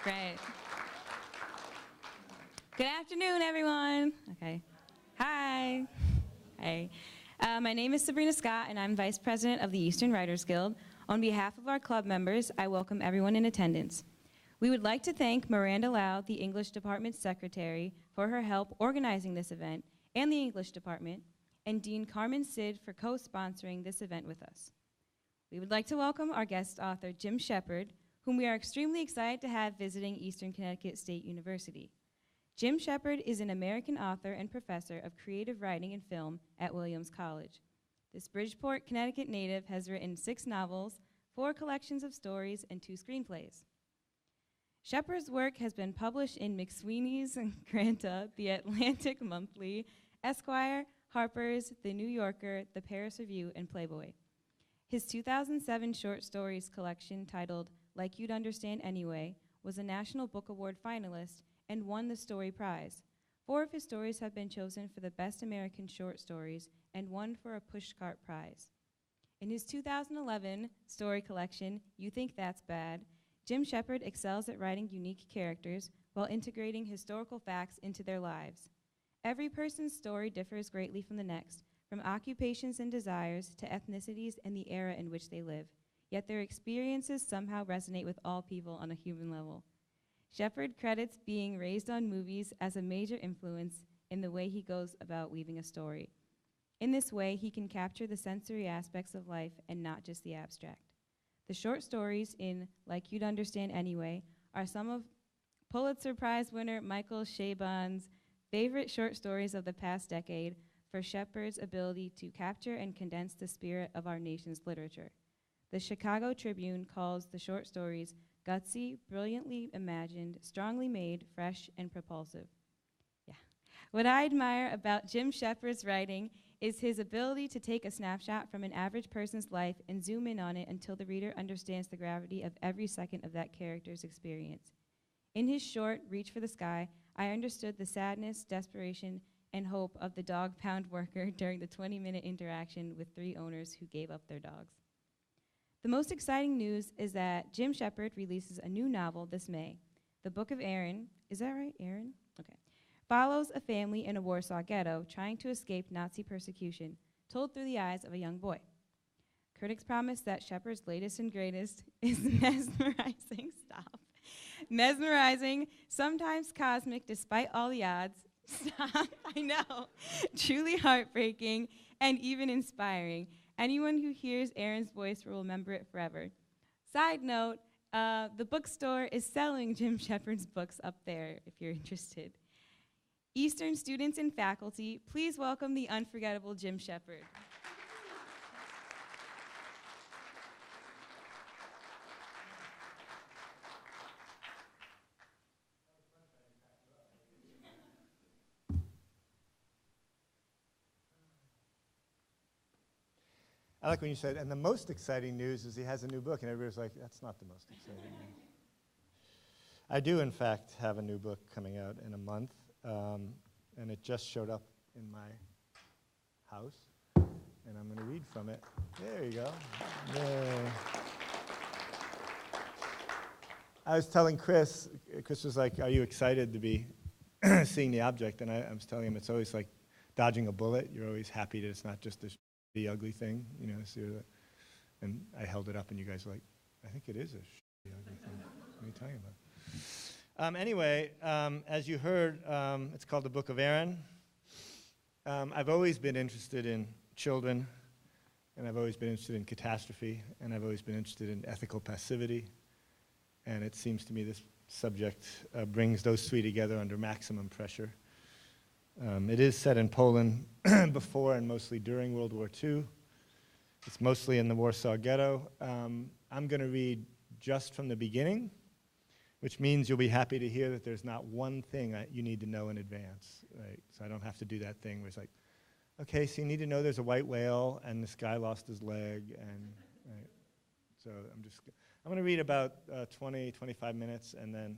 Great. Good afternoon, everyone. Okay. Hi. Hey. My name is Sabrina Scott, and I'm Vice President of the Eastern Writers Guild. On behalf of our club members, I welcome everyone in attendance. We would like to thank Miranda Lau, the English Department Secretary, for her help organizing this event, and the English Department, and Dean Carmen Sid for co-sponsoring this event with us. We would like to welcome our guest author, Jim Shepard, whom we are extremely excited to have visiting Eastern Connecticut State University. Jim Shepard is an American author and professor of creative writing and film at Williams College. This Bridgeport, Connecticut native has written 6 novels, 4 collections of stories, and 2 screenplays. Shepard's work has been published in McSweeney's, Granta, The Atlantic Monthly, Esquire, Harper's, The New Yorker, The Paris Review, and Playboy. His 2007 short stories collection titled Like You'd Understand Anyway was a National Book Award finalist and won the Story Prize. 4 of his stories have been chosen for the Best American Short Stories and 1 for a Pushcart Prize. In his 2011 story collection, You Think That's Bad, Jim Shepard excels at writing unique characters while integrating historical facts into their lives. Every person's story differs greatly from the next, from occupations and desires to ethnicities and the era in which they live, yet their experiences somehow resonate with all people on a human level. Shepard credits being raised on movies as a major influence in the way he goes about weaving a story. In this way, he can capture the sensory aspects of life and not just the abstract. The short stories in Like You'd Understand Anyway are some of Pulitzer Prize winner Michael Chabon's favorite short stories of the past decade for Shepard's ability to capture and condense the spirit of our nation's literature. The Chicago Tribune calls the short stories gutsy, brilliantly imagined, strongly made, fresh, and propulsive. Yeah. What I admire about Jim Shepard's writing is his ability to take a snapshot from an average person's life and zoom in on it until the reader understands the gravity of every second of that character's experience. In his short, Reach for the Sky, I understood the sadness, desperation, and hope of the dog pound worker during the 20-minute interaction with 3 owners who gave up their dogs. The most exciting news is that Jim Shepard releases a new novel this May. The Book of Aaron, is that right, Aaron? Okay. Follows a family in a Warsaw ghetto trying to escape Nazi persecution, told through the eyes of a young boy. Critics promise that Shepard's latest and greatest is mesmerizing, sometimes cosmic despite all the odds, I know, truly heartbreaking, and even inspiring. Anyone who hears Aaron's voice will remember it forever. Side note, the bookstore is selling Jim Shepard's books up there if you're interested. Eastern students and faculty, please welcome the unforgettable Jim Shepard. I like when you said, and the most exciting news is he has a new book, and everybody's like, that's not the most exciting news. I do, in fact, have a new book coming out in a month, and it just showed up in my house, and I'm going to read from it. There you go. Yay. I was telling Chris was like, are you excited to be seeing the object? And I was telling him it's always like dodging a bullet. You're always happy that it's not just this the ugly thing, you know. And I held it up, and you guys were like, I think it is a ugly thing. What are you talking about? Anyway, as you heard, it's called The Book of Aaron. I've always been interested in children, and I've always been interested in catastrophe, and I've always been interested in ethical passivity. And it seems to me this subject brings those 3 together under maximum pressure. It is set in Poland before and mostly during World War II. It's mostly in the Warsaw Ghetto. I'm going to read just from the beginning, which means you'll be happy to hear that there's not one thing you need to know in advance, right? So I don't have to do that thing where it's like, okay, so you need to know there's a white whale and this guy lost his leg, and right? So I'm going to read about 20, 25 minutes and then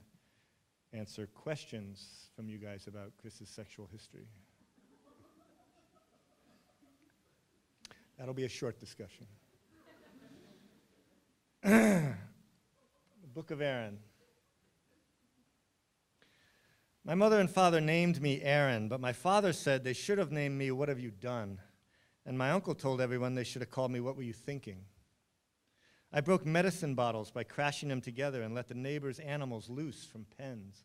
answer questions from you guys about Chris's sexual history. That'll be a short discussion. The Book of Aaron. My mother and father named me Aaron, but my father said they should have named me What Have You Done? And my uncle told everyone they should have called me What Were You Thinking? I broke medicine bottles by crashing them together and let the neighbors' animals loose from pens.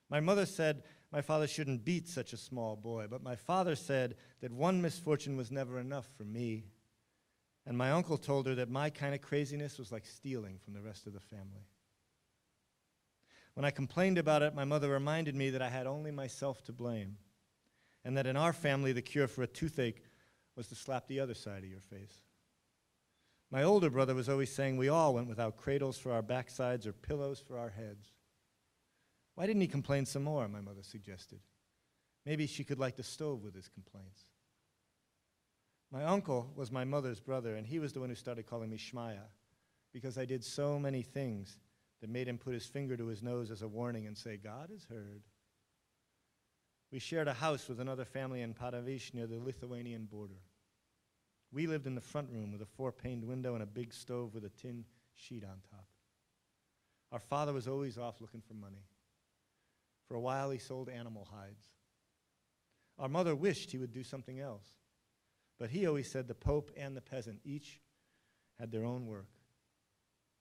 My mother said my father shouldn't beat such a small boy, but my father said that one misfortune was never enough for me. And my uncle told her that my kind of craziness was like stealing from the rest of the family. When I complained about it, my mother reminded me that I had only myself to blame, and that in our family the cure for a toothache was to slap the other side of your face. My older brother was always saying we all went without cradles for our backsides or pillows for our heads. Why didn't he complain some more, my mother suggested. Maybe she could light the stove with his complaints. My uncle was my mother's brother, and he was the one who started calling me Shmaya, because I did so many things that made him put his finger to his nose as a warning and say, God has heard. We shared a house with another family in Padavish near the Lithuanian border. We lived in the front room with a 4-paned window and a big stove with a tin sheet on top. Our father was always off looking for money. For a while, he sold animal hides. Our mother wished he would do something else, but he always said the Pope and the peasant each had their own work.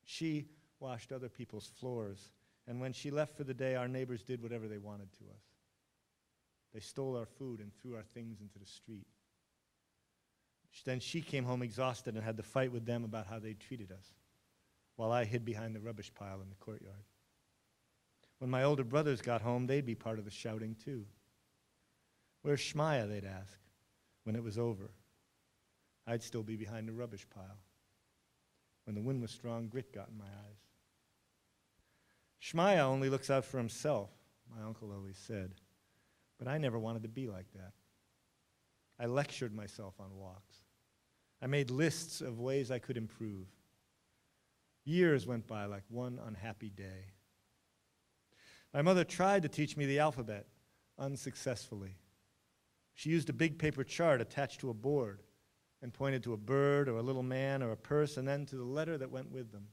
She washed other people's floors, and when she left for the day, our neighbors did whatever they wanted to us. They stole our food and threw our things into the street. Then she came home exhausted and had to fight with them about how they treated us, while I hid behind the rubbish pile in the courtyard. When my older brothers got home, they'd be part of the shouting too. Where's Shmaya, they'd ask. When it was over, I'd still be behind the rubbish pile. When the wind was strong, grit got in my eyes. Shmaya only looks out for himself, my uncle always said. But I never wanted to be like that. I lectured myself on walks. I made lists of ways I could improve. Years went by like one unhappy day. My mother tried to teach me the alphabet, unsuccessfully. She used a big paper chart attached to a board and pointed to a bird or a little man or a purse and then to the letter that went with them.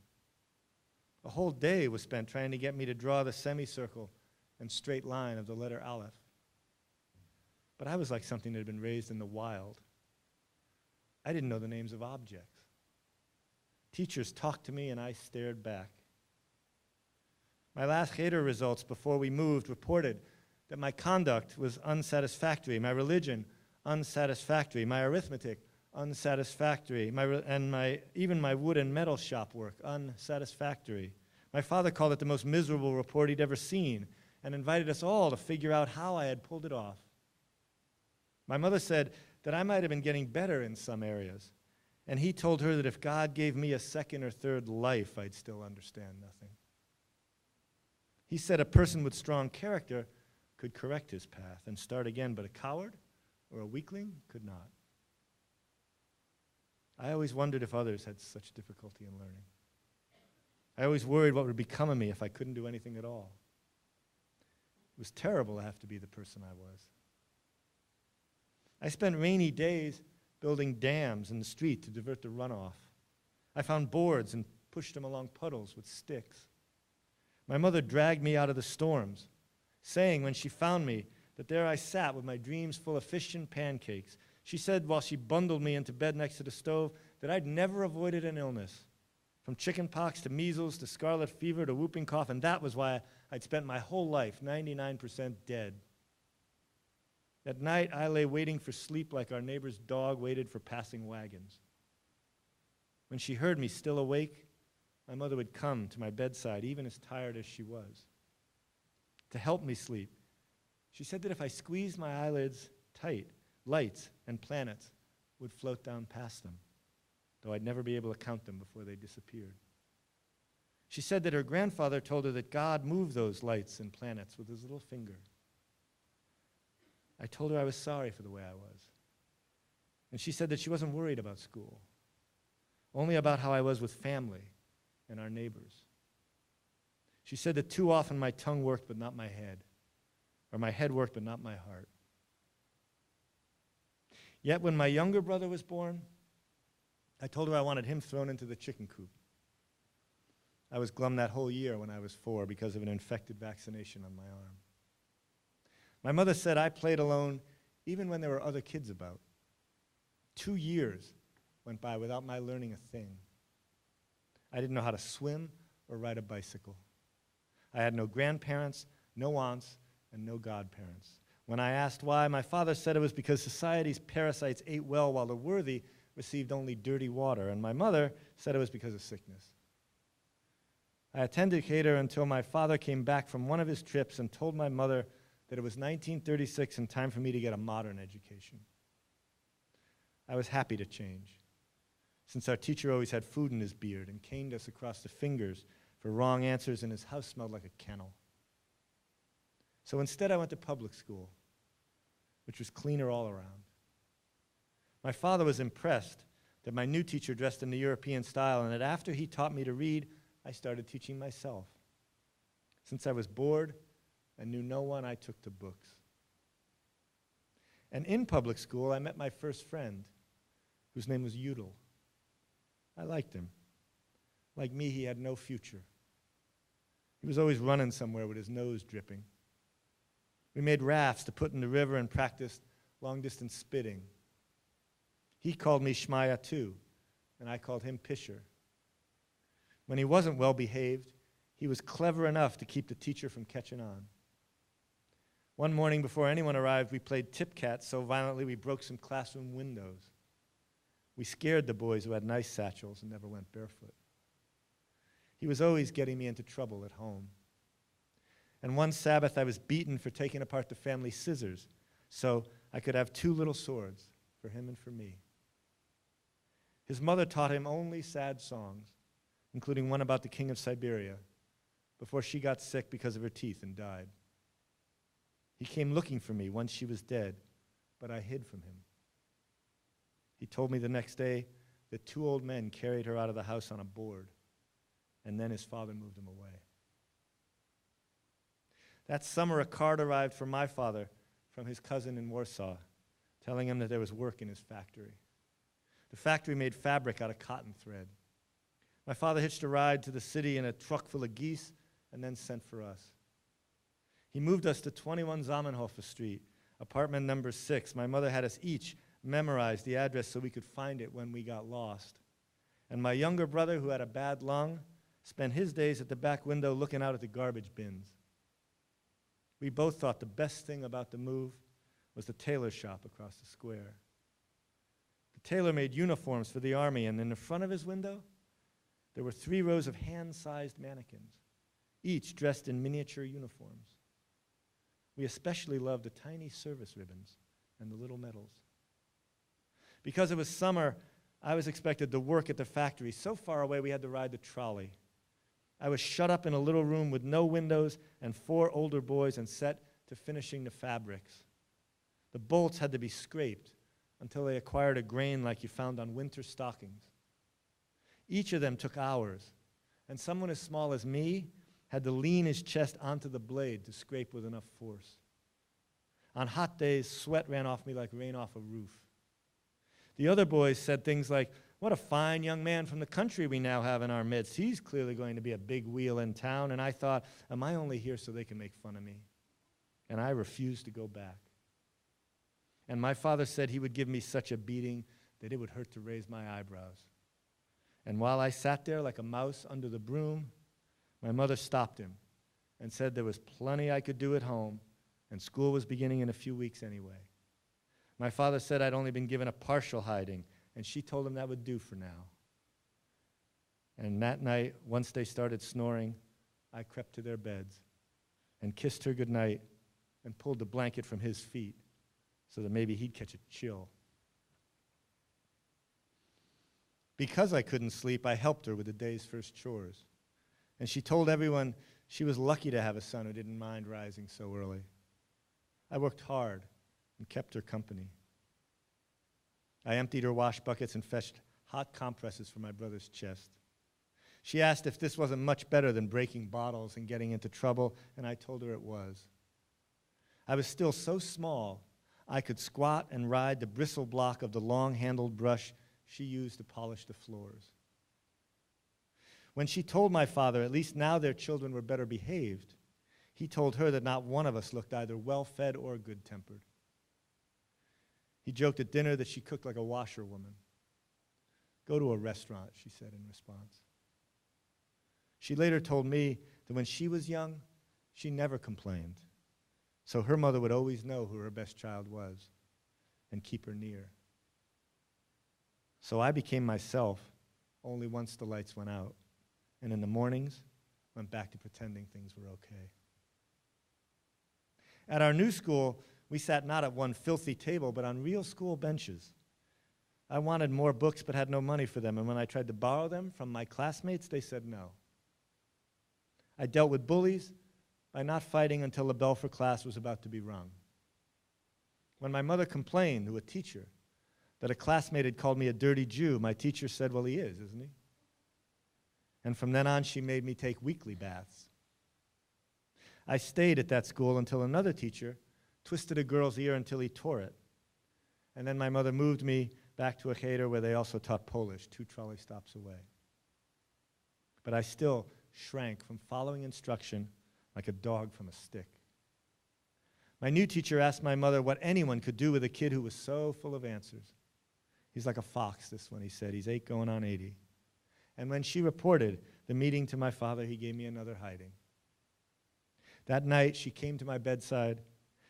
A whole day was spent trying to get me to draw the semicircle and straight line of the letter Aleph. But I was like something that had been raised in the wild. I didn't know the names of objects. Teachers talked to me and I stared back. My last Cheder results before we moved reported that my conduct was unsatisfactory, my religion unsatisfactory, my arithmetic unsatisfactory, even my wood and metal shop work unsatisfactory. My father called it the most miserable report he'd ever seen and invited us all to figure out how I had pulled it off. My mother said that I might have been getting better in some areas, and he told her that if God gave me a second or third life, I'd still understand nothing. He said a person with strong character could correct his path and start again, but a coward or a weakling could not. I always wondered if others had such difficulty in learning. I always worried what would become of me if I couldn't do anything at all. It was terrible to have to be the person I was. I spent rainy days building dams in the street to divert the runoff. I found boards and pushed them along puddles with sticks. My mother dragged me out of the storms, saying when she found me that there I sat with my dreams full of fish and pancakes. She said while she bundled me into bed next to the stove that I'd never avoided an illness, from chicken pox to measles to scarlet fever to whooping cough, and that was why I'd spent my whole life 99% dead. At night, I lay waiting for sleep like our neighbor's dog waited for passing wagons. When she heard me still awake, my mother would come to my bedside, even as tired as she was, to help me sleep. She said that if I squeezed my eyelids tight, lights and planets would float down past them, though I'd never be able to count them before they disappeared. She said that her grandfather told her that God moved those lights and planets with his little finger. I told her I was sorry for the way I was. And she said that she wasn't worried about school, only about how I was with family and our neighbors. She said that too often my tongue worked but not my head, or my head worked but not my heart. Yet when my younger brother was born, I told her I wanted him thrown into the chicken coop. I was glum that whole year when I was 4 because of an infected vaccination on my arm. My mother said I played alone even when there were other kids about. 2 years went by without my learning a thing. I didn't know how to swim or ride a bicycle. I had no grandparents, no aunts, and no godparents. When I asked why, my father said it was because society's parasites ate well while the worthy received only dirty water, and my mother said it was because of sickness. I attended Cater until my father came back from one of his trips and told my mother that it was 1936 and time for me to get a modern education. I was happy to change, since our teacher always had food in his beard and caned us across the fingers for wrong answers, and his house smelled like a kennel. So instead, I went to public school, which was cleaner all around. My father was impressed that my new teacher dressed in the European style, and that after he taught me to read, I started teaching myself. Since I was bored and knew no one, I took to books. And in public school, I met my first friend, whose name was Udall. I liked him. Like me, he had no future. He was always running somewhere with his nose dripping. We made rafts to put in the river and practiced long-distance spitting. He called me Shmaya too, and I called him Pisher. When he wasn't well-behaved, he was clever enough to keep the teacher from catching on. One morning before anyone arrived, we played tip-cat so violently we broke some classroom windows. We scared the boys who had nice satchels and never went barefoot. He was always getting me into trouble at home. And one Sabbath, I was beaten for taking apart the family scissors so I could have 2 little swords for him and for me. His mother taught him only sad songs, including one about the king of Siberia, before she got sick because of her teeth and died. He came looking for me once she was dead, but I hid from him. He told me the next day that 2 old men carried her out of the house on a board, and then his father moved him away. That summer, a card arrived for my father from his cousin in Warsaw, telling him that there was work in his factory. The factory made fabric out of cotton thread. My father hitched a ride to the city in a truck full of geese and then sent for us. He moved us to 21 Zamenhof Street, apartment number 6. My mother had us each memorize the address so we could find it when we got lost. And my younger brother, who had a bad lung, spent his days at the back window looking out at the garbage bins. We both thought the best thing about the move was the tailor shop across the square. The tailor made uniforms for the army, and in the front of his window, there were 3 rows of hand-sized mannequins, each dressed in miniature uniforms. We especially loved the tiny service ribbons and the little medals. Because it was summer, I was expected to work at the factory so far away we had to ride the trolley. I was shut up in a little room with no windows and 4 older boys and set to finishing the fabrics. The bolts had to be scraped until they acquired a grain like you found on winter stockings. Each of them took hours, and someone as small as me had to lean his chest onto the blade to scrape with enough force. On hot days, sweat ran off me like rain off a roof. The other boys said things like, "What a fine young man from the country we now have in our midst. He's clearly going to be a big wheel in town." And I thought, am I only here so they can make fun of me? And I refused to go back. And my father said he would give me such a beating that it would hurt to raise my eyebrows. And while I sat there like a mouse under the broom, my mother stopped him and said there was plenty I could do at home, and school was beginning in a few weeks anyway. My father said I'd only been given a partial hiding, and she told him that would do for now. And that night, once they started snoring, I crept to their beds and kissed her goodnight and pulled the blanket from his feet so that maybe he'd catch a chill. Because I couldn't sleep, I helped her with the day's first chores. And she told everyone she was lucky to have a son who didn't mind rising so early. I worked hard and kept her company. I emptied her wash buckets and fetched hot compresses for my brother's chest. She asked if this wasn't much better than breaking bottles and getting into trouble, and I told her it was. I was still so small, I could squat and ride the bristle block of the long-handled brush she used to polish the floors. When she told my father, at least now their children were better behaved, He told her that not one of us looked either well-fed or good-tempered. He joked at dinner that she cooked like a washerwoman. Go to a restaurant, she said in response. She later told me that when she was young, she never complained. So her mother would always know who her best child was and keep her near. So I became myself only once the lights went out, and in the mornings, went back to pretending things were okay. At our new school, we sat not at one filthy table, but on real school benches. I wanted more books but had no money for them, and when I tried to borrow them from my classmates, they said no. I dealt with bullies by not fighting until the bell for class was about to be rung. When my mother complained to a teacher that a classmate had called me a dirty Jew, my teacher said, well, he is, isn't he? And from then on, she made me take weekly baths. I stayed at that school until another teacher twisted a girl's ear until he tore it. And then my mother moved me back to a cheder where they also taught Polish, 2 trolley stops away. But I still shrank from following instruction like a dog from a stick. My new teacher asked my mother what anyone could do with a kid who was so full of answers. He's like a fox, this one, he said. He's 8 going on 80. And when she reported the meeting to my father, he gave me another hiding. That night, she came to my bedside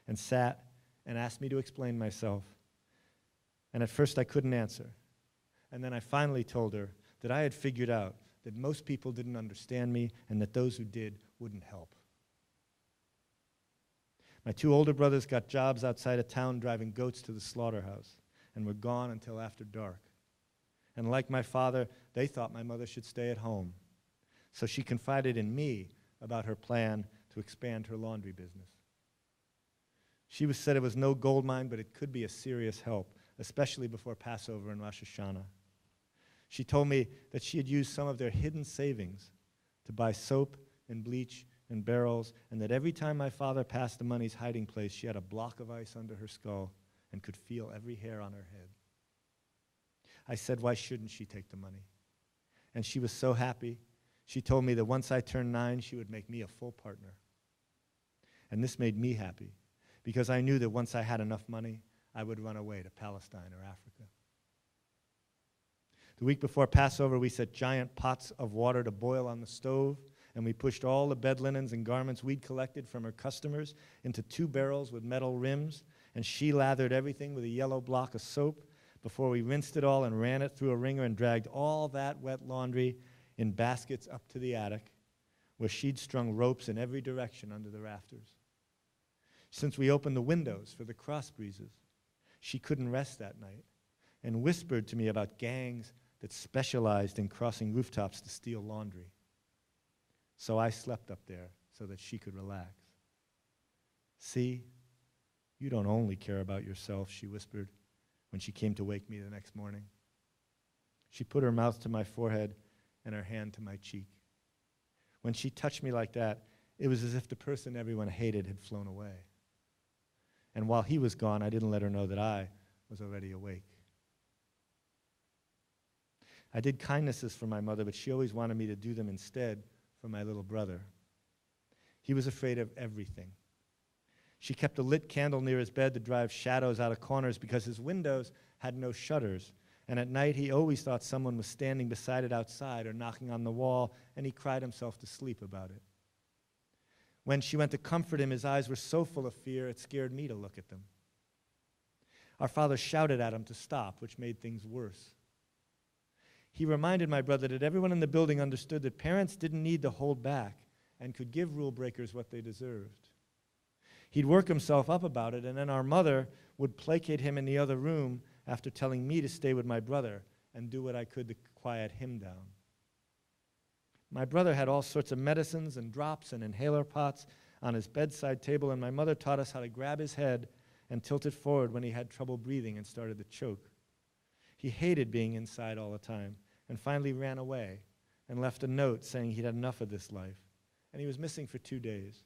and sat and asked me to explain myself. And at first, I couldn't answer. And then I finally told her that I had figured out that most people didn't understand me and that those who did wouldn't help. My 2 older brothers got jobs outside of town driving goats to the slaughterhouse and were gone until after dark. And like my father, they thought my mother should stay at home. So she confided in me about her plan to expand her laundry business. She said it was no gold mine, but it could be a serious help, especially before Passover and Rosh Hashanah. She told me that she had used some of their hidden savings to buy soap and bleach and barrels, and that every time my father passed the money's hiding place, she had a block of ice under her skull and could feel every hair on her head. I said, why shouldn't she take the money? And she was so happy. She told me that once I turned 9, she would make me a full partner. And this made me happy, because I knew that once I had enough money, I would run away to Palestine or Africa. The week before Passover, we set giant pots of water to boil on the stove, and we pushed all the bed linens and garments we'd collected from her customers into 2 barrels with metal rims, and she lathered everything with a yellow block of soap before we rinsed it all and ran it through a wringer and dragged all that wet laundry in baskets up to the attic, where she'd strung ropes in every direction under the rafters. Since we opened the windows for the cross breezes, she couldn't rest that night and whispered to me about gangs that specialized in crossing rooftops to steal laundry. So I slept up there so that she could relax. See, you don't only care about yourself, she whispered when she came to wake me the next morning. She put her mouth to my forehead and her hand to my cheek. When she touched me like that, it was as if the person everyone hated had flown away. And while he was gone, I didn't let her know that I was already awake. I did kindnesses for my mother, but she always wanted me to do them instead for my little brother. He was afraid of everything. She kept a lit candle near his bed to drive shadows out of corners because his windows had no shutters. And at night, he always thought someone was standing beside it outside or knocking on the wall, and he cried himself to sleep about it. When she went to comfort him, his eyes were so full of fear, it scared me to look at them. Our father shouted at him to stop, which made things worse. He reminded my brother that everyone in the building understood that parents didn't need to hold back and could give rule breakers what they deserved. He'd work himself up about it, and then our mother would placate him in the other room after telling me to stay with my brother and do what I could to quiet him down. My brother had all sorts of medicines and drops and inhaler pots on his bedside table, and my mother taught us how to grab his head and tilt it forward when he had trouble breathing and started to choke. He hated being inside all the time and finally ran away and left a note saying he'd had enough of this life, and he was missing for 2 days.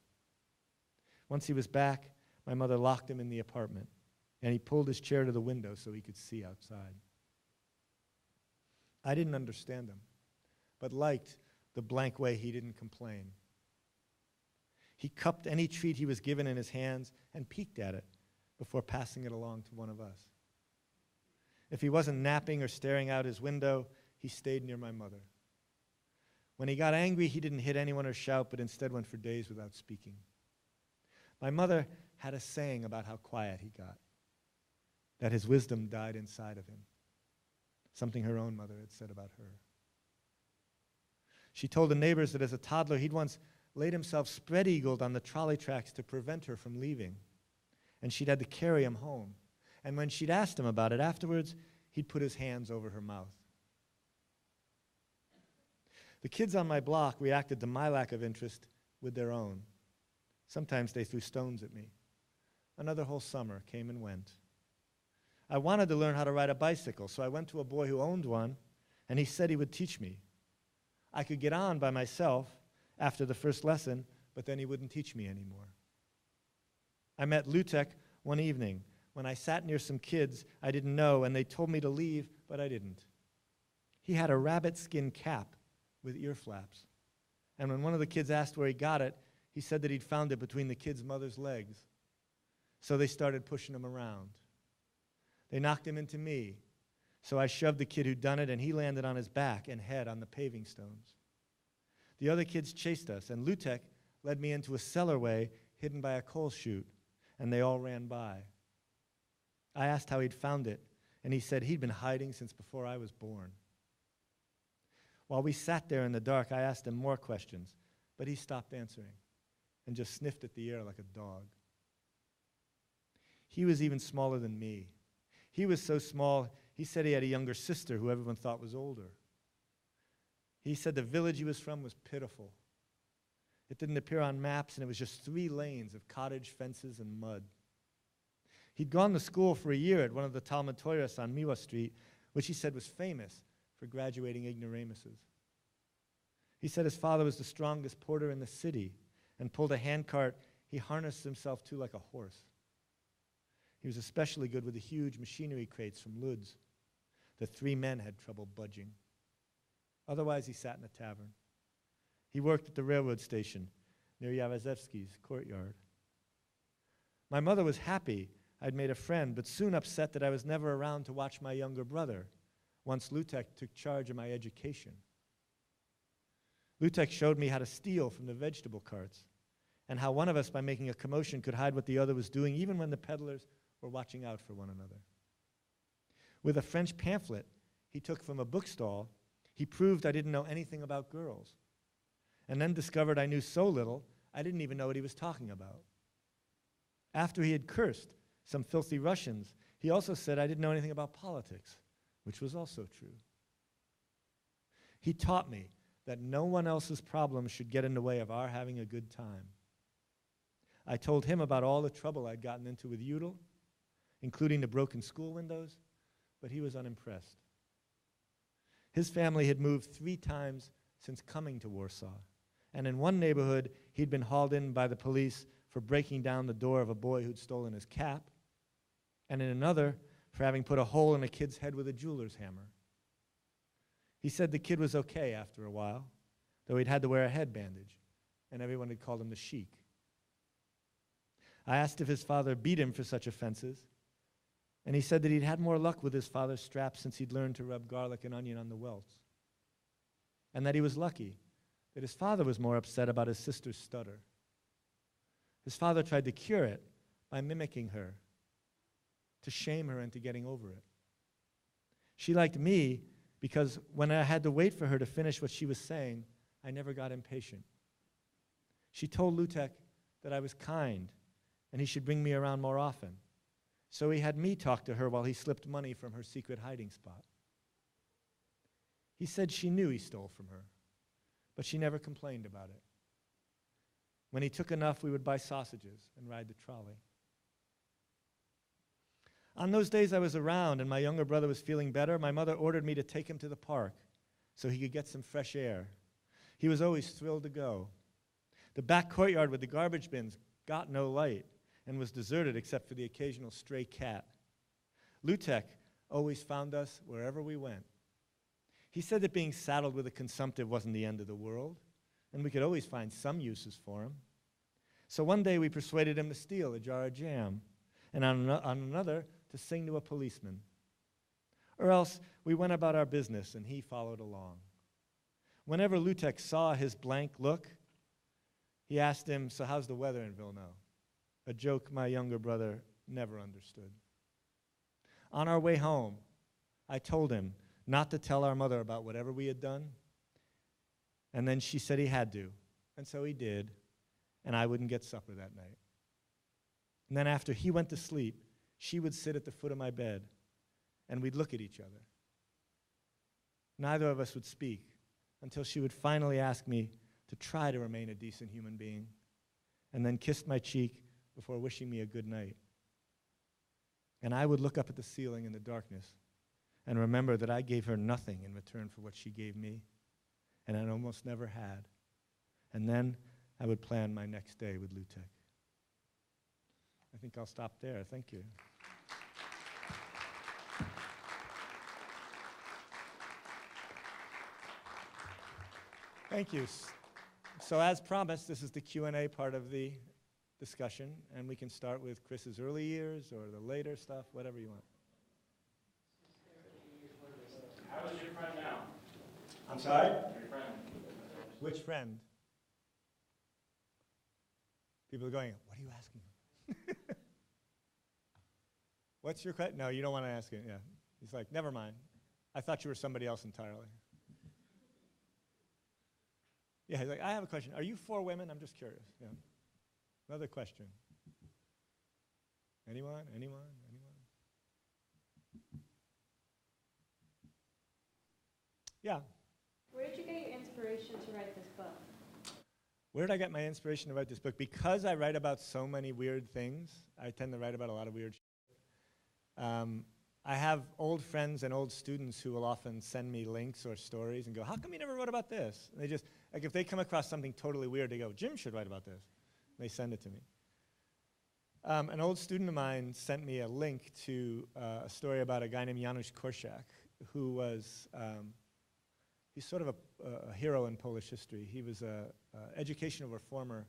Once he was back, my mother locked him in the apartment, and he pulled his chair to the window so he could see outside. I didn't understand him, but liked the blank way he didn't complain. He cupped any treat he was given in his hands and peeked at it before passing it along to one of us. If he wasn't napping or staring out his window, he stayed near my mother. When he got angry, he didn't hit anyone or shout, but instead went for days without speaking. My mother had a saying about how quiet he got, that his wisdom died inside of him, something her own mother had said about her. She told the neighbors that as a toddler, he'd once laid himself spread-eagled on the trolley tracks to prevent her from leaving, and she'd had to carry him home. And when she'd asked him about it afterwards, he'd put his hands over her mouth. The kids on my block reacted to my lack of interest with their own. Sometimes they threw stones at me. Another whole summer came and went. I wanted to learn how to ride a bicycle, so I went to a boy who owned one, and he said he would teach me. I could get on by myself after the first lesson, but then he wouldn't teach me anymore. I met Lutek one evening when I sat near some kids I didn't know, and they told me to leave, but I didn't. He had a rabbit skin cap with ear flaps, and when one of the kids asked where he got it, he said that he'd found it between the kid's mother's legs. So they started pushing him around. They knocked him into me, so I shoved the kid who'd done it, and he landed on his back and head on the paving stones. The other kids chased us, and Lutek led me into a cellarway hidden by a coal chute, and they all ran by. I asked how he'd found it, and he said he'd been hiding since before I was born. While we sat there in the dark, I asked him more questions, but he stopped answering and just sniffed at the air like a dog. He was even smaller than me. He was so small, he said he had a younger sister who everyone thought was older. He said the village he was from was pitiful. It didn't appear on maps, and it was just 3 lanes of cottage fences and mud. He'd gone to school for a year at one of the Talmud Torahs on Miwa Street, which he said was famous for graduating ignoramuses. He said his father was the strongest porter in the city and pulled a handcart he harnessed himself to like a horse. He was especially good with the huge machinery crates from Lodz. The 3 men had trouble budging. Otherwise, he sat in a tavern. He worked at the railroad station near Yarozevsky's courtyard. My mother was happy I'd made a friend, but soon upset that I was never around to watch my younger brother once Lutek took charge of my education. Lutek showed me how to steal from the vegetable carts and how one of us, by making a commotion, could hide what the other was doing, even when the peddlers were watching out for one another. With a French pamphlet he took from a bookstall, he proved I didn't know anything about girls, and then discovered I knew so little I didn't even know what he was talking about. After he had cursed some filthy Russians, he also said I didn't know anything about politics, which was also true. He taught me that no one else's problems should get in the way of our having a good time. I told him about all the trouble I'd gotten into with Udall, including the broken school windows, but he was unimpressed. His family had moved 3 times since coming to Warsaw, and in one neighborhood, he'd been hauled in by the police for breaking down the door of a boy who'd stolen his cap, and in another, for having put a hole in a kid's head with a jeweler's hammer. He said the kid was okay after a while, though he'd had to wear a head bandage, and everyone had called him the Sheik. I asked if his father beat him for such offenses, and he said that he'd had more luck with his father's straps since he'd learned to rub garlic and onion on the welts, and that he was lucky that his father was more upset about his sister's stutter. His father tried to cure it by mimicking her, to shame her into getting over it. She liked me because when I had to wait for her to finish what she was saying, I never got impatient. She told Lutek that I was kind and he should bring me around more often. So he had me talk to her while he slipped money from her secret hiding spot. He said she knew he stole from her, but she never complained about it. When he took enough, we would buy sausages and ride the trolley. On those days I was around and my younger brother was feeling better, my mother ordered me to take him to the park so he could get some fresh air. He was always thrilled to go. The back courtyard with the garbage bins got no light and was deserted except for the occasional stray cat. Lutek always found us wherever we went. He said that being saddled with a consumptive wasn't the end of the world, and we could always find some uses for him. So one day we persuaded him to steal a jar of jam, and on another to sing to a policeman. Or else we went about our business and he followed along. Whenever Lutek saw his blank look, he asked him, "So how's the weather in Vilno?" A joke my younger brother never understood. On our way home, I told him not to tell our mother about whatever we had done, and then she said he had to, and so he did, and I wouldn't get supper that night. And then after he went to sleep, she would sit at the foot of my bed, and we'd look at each other. Neither of us would speak until she would finally ask me to try to remain a decent human being, and then kissed my cheek before wishing me a good night. And I would look up at the ceiling in the darkness and remember that I gave her nothing in return for what she gave me, and I almost never had. And then I would plan my next day with Lutek. I think I'll stop there. Thank you. Thank you. So as promised, this is the Q&A part of the discussion, and we can start with Chris's early years or the later stuff, whatever you want. How is your friend now? I'm sorry? Your friend. Which friend? People are going, what are you asking? What's your question? No, you don't want to ask it. Yeah. He's like, never mind. I thought you were somebody else entirely. Yeah, he's like, I have a question. Are you for women? I'm just curious. Yeah. Another question. Anyone? Anyone? Anyone? Yeah. Where did you get your inspiration to write this book? Where did I get my inspiration to write this book? Because I write about so many weird things, I tend to write about a lot of weird shit. I have old friends and old students who will often send me links or stories and go, how come you never wrote about this? And they just, like if they come across something totally weird, they go, Jim should write about this. And they send it to me. An old student of mine sent me a link to a story about a guy named Janusz Korczak, who was, he's sort of a hero in Polish history. He was an educational reformer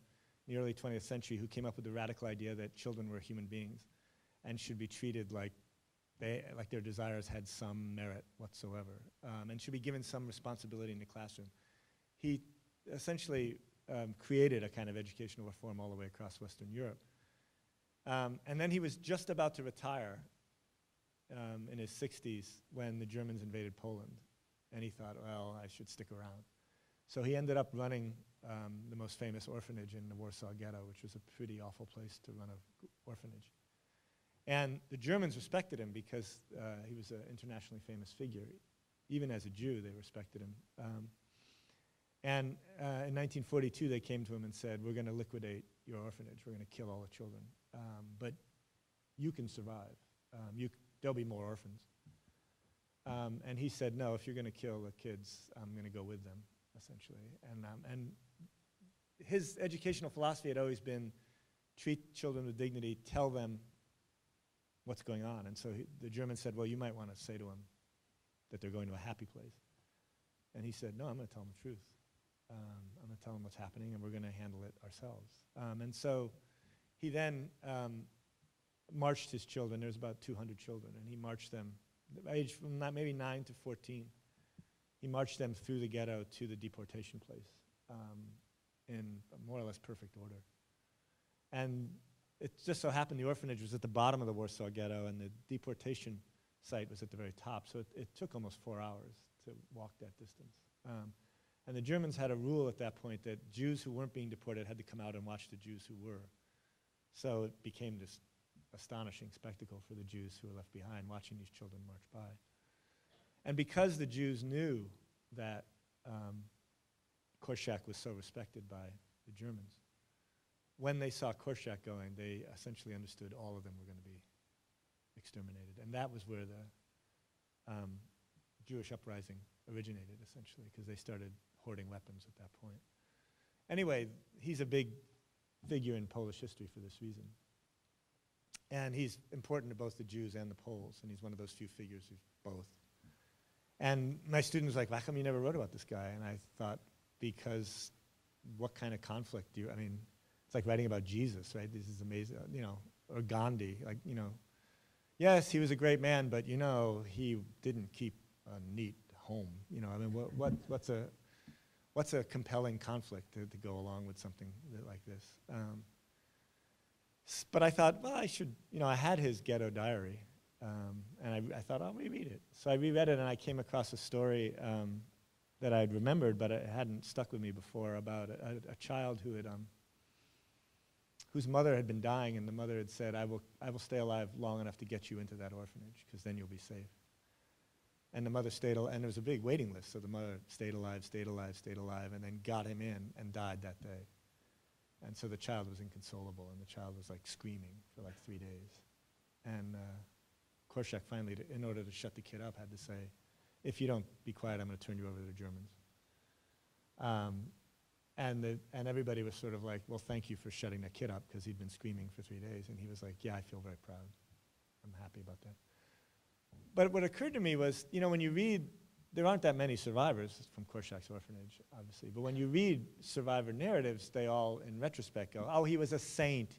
in the early 20th century who came up with the radical idea that children were human beings and should be treated like their desires had some merit whatsoever, and should be given some responsibility in the classroom. He essentially created a kind of educational reform all the way across Western Europe. And then he was just about to retire in his 60s when the Germans invaded Poland. And he thought, well, I should stick around. So he ended up running the most famous orphanage in the Warsaw Ghetto, which was a pretty awful place to run an orphanage. And the Germans respected him because he was an internationally famous figure. Even as a Jew, they respected him. And in 1942, they came to him and said, we're going to liquidate your orphanage. We're going to kill all the children. But you can survive. There'll be more orphans. And he said, no, if you're going to kill the kids, I'm going to go with them, essentially. And his educational philosophy had always been treat children with dignity, tell them what's going on. And so the Germans said, well, you might want to say to them that they're going to a happy place. And he said, no, I'm going to tell them the truth. I'm going to tell them what's happening, and we're going to handle it ourselves. And so he then marched his children. There's about 200 children, and he marched them, aged from maybe 9 to 14. He marched them through the ghetto to the deportation place in more or less perfect order. And it just so happened the orphanage was at the bottom of the Warsaw Ghetto, and the deportation site was at the very top. So it took almost 4 hours to walk that distance. And the Germans had a rule at that point that Jews who weren't being deported had to come out and watch the Jews who were. So it became this astonishing spectacle for the Jews who were left behind, watching these children march by. And because the Jews knew that Korczak was so respected by the Germans, when they saw Korczak going, they essentially understood all of them were going to be exterminated. And that was where the Jewish uprising originated, essentially, because they started hoarding weapons at that point. Anyway, he's a big figure in Polish history for this reason. And he's important to both the Jews and the Poles, and he's one of those few figures who's both. And my student was like, how come you never wrote about this guy? And I thought, because what kind of conflict do you, I mean, it's like writing about Jesus, right? This is amazing, or Gandhi, yes, he was a great man, but, he didn't keep a neat home. What's a compelling conflict to go along with something like this? But I thought, well, I had his ghetto diary, and I thought, I'll reread it. So I reread it, and I came across a story that I'd remembered, but it hadn't stuck with me before, about a child whose mother had been dying, and the mother had said, I will stay alive long enough to get you into that orphanage, because then you'll be safe. And the mother stayed alive, and there was a big waiting list, so the mother stayed alive, and then got him in and died that day. And so the child was inconsolable, and the child was screaming for 3 days. And Korshak finally, in order to shut the kid up, had to say, if you don't be quiet, I'm going to turn you over to the Germans. And everybody was sort of like, well, thank you for shutting that kid up, because he'd been screaming for 3 days. And he was like, yeah, I feel very proud. I'm happy about that. But what occurred to me was, when you read, there aren't that many survivors from Korshak's orphanage, obviously. But when you read survivor narratives, they all, in retrospect, go, oh, he was a saint.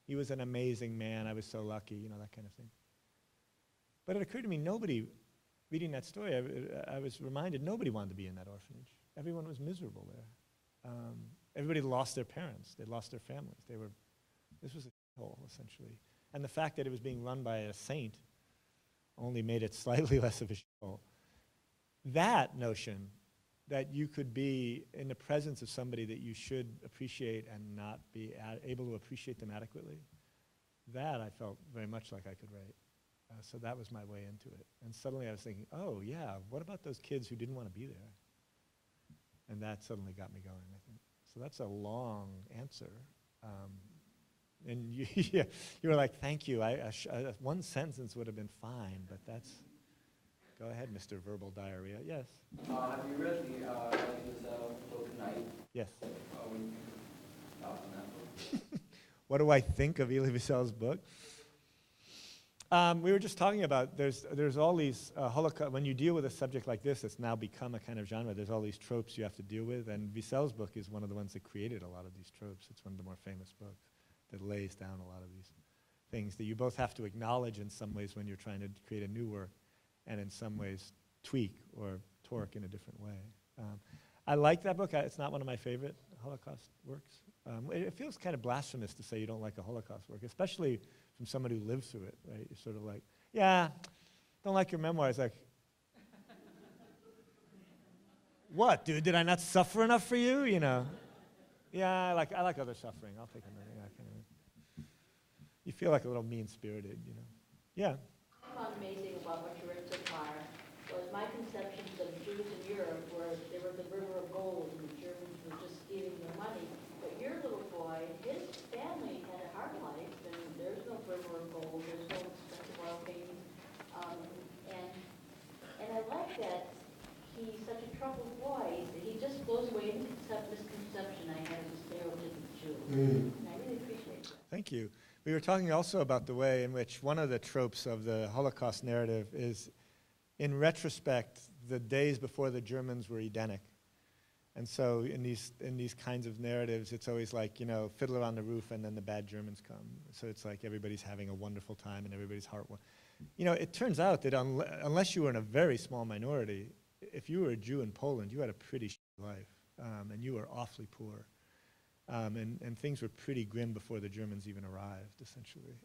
He was an amazing man. I was so lucky, that kind of thing. But it occurred to me, nobody, reading that story, I was reminded nobody wanted to be in that orphanage. Everyone was miserable there. Everybody lost their parents. They lost their families. This was a hole, essentially. And the fact that it was being run by a saint only made it slightly less of a shithole. That notion that you could be in the presence of somebody that you should appreciate and not be able to appreciate them adequately, that I felt very much like I could write. So that was my way into it. And suddenly I was thinking, oh yeah, what about those kids who didn't want to be there? And that suddenly got me going, I think. So that's a long answer. And you were like, thank you. One sentence would have been fine, but that's, go ahead, Mr. Verbal Diarrhea. Yes? Have you read the book Night? Yes. On that book? What do I think of Elie Wiesel's book? We were just talking about, there's all these Holocaust, when you deal with a subject like this, it's now become a kind of genre, there's all these tropes you have to deal with, and Wiesel's book is one of the ones that created a lot of these tropes. It's one of the more famous books that lays down a lot of these things that you both have to acknowledge in some ways when you're trying to create a new work, and in some ways tweak or torque in a different way. I like that book. It's not one of my favorite Holocaust works. It feels kind of blasphemous to say you don't like a Holocaust work, especially from somebody who lived through it, right? You're sort of like, yeah, don't like your memoirs. Like, what, dude? Did I not suffer enough for you? Yeah, I like other suffering. I'll take another. Yeah, kind of. You feel like a little mean-spirited, Yeah. What I found amazing about what you read so far was my conceptions of Jews in Europe, where they were the river of gold and the Germans were just stealing their money. But your little boy, his family had a hard life, and there's no river of gold, there's no expensive oil paintings. And I like that he's such a troubled boy, that he just blows away into this conception I have of the stereotypical Jew. And I really appreciate that. Thank you. We were talking also about the way in which one of the tropes of the Holocaust narrative is, in retrospect, the days before the Germans were Edenic. And so in these kinds of narratives, it's always like, Fiddler on the Roof, and then the bad Germans come. So it's like everybody's having a wonderful time and everybody's heart. It turns out that unless you were in a very small minority, if you were a Jew in Poland, you had a pretty shitty life, and you were awfully poor. And things were pretty grim before the Germans even arrived, essentially.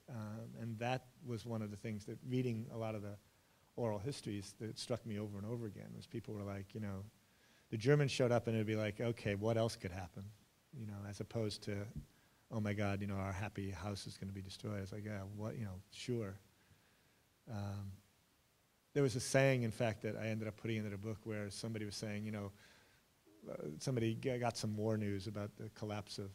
And that was one of the things that, reading a lot of the oral histories, that struck me over and over again, was people were like, the Germans showed up and it'd be like, okay, what else could happen? As opposed to, oh my God, our happy house is going to be destroyed. It's like, yeah, what, sure. There was a saying, in fact, that I ended up putting into the book where somebody was saying, somebody got some war news about the collapse of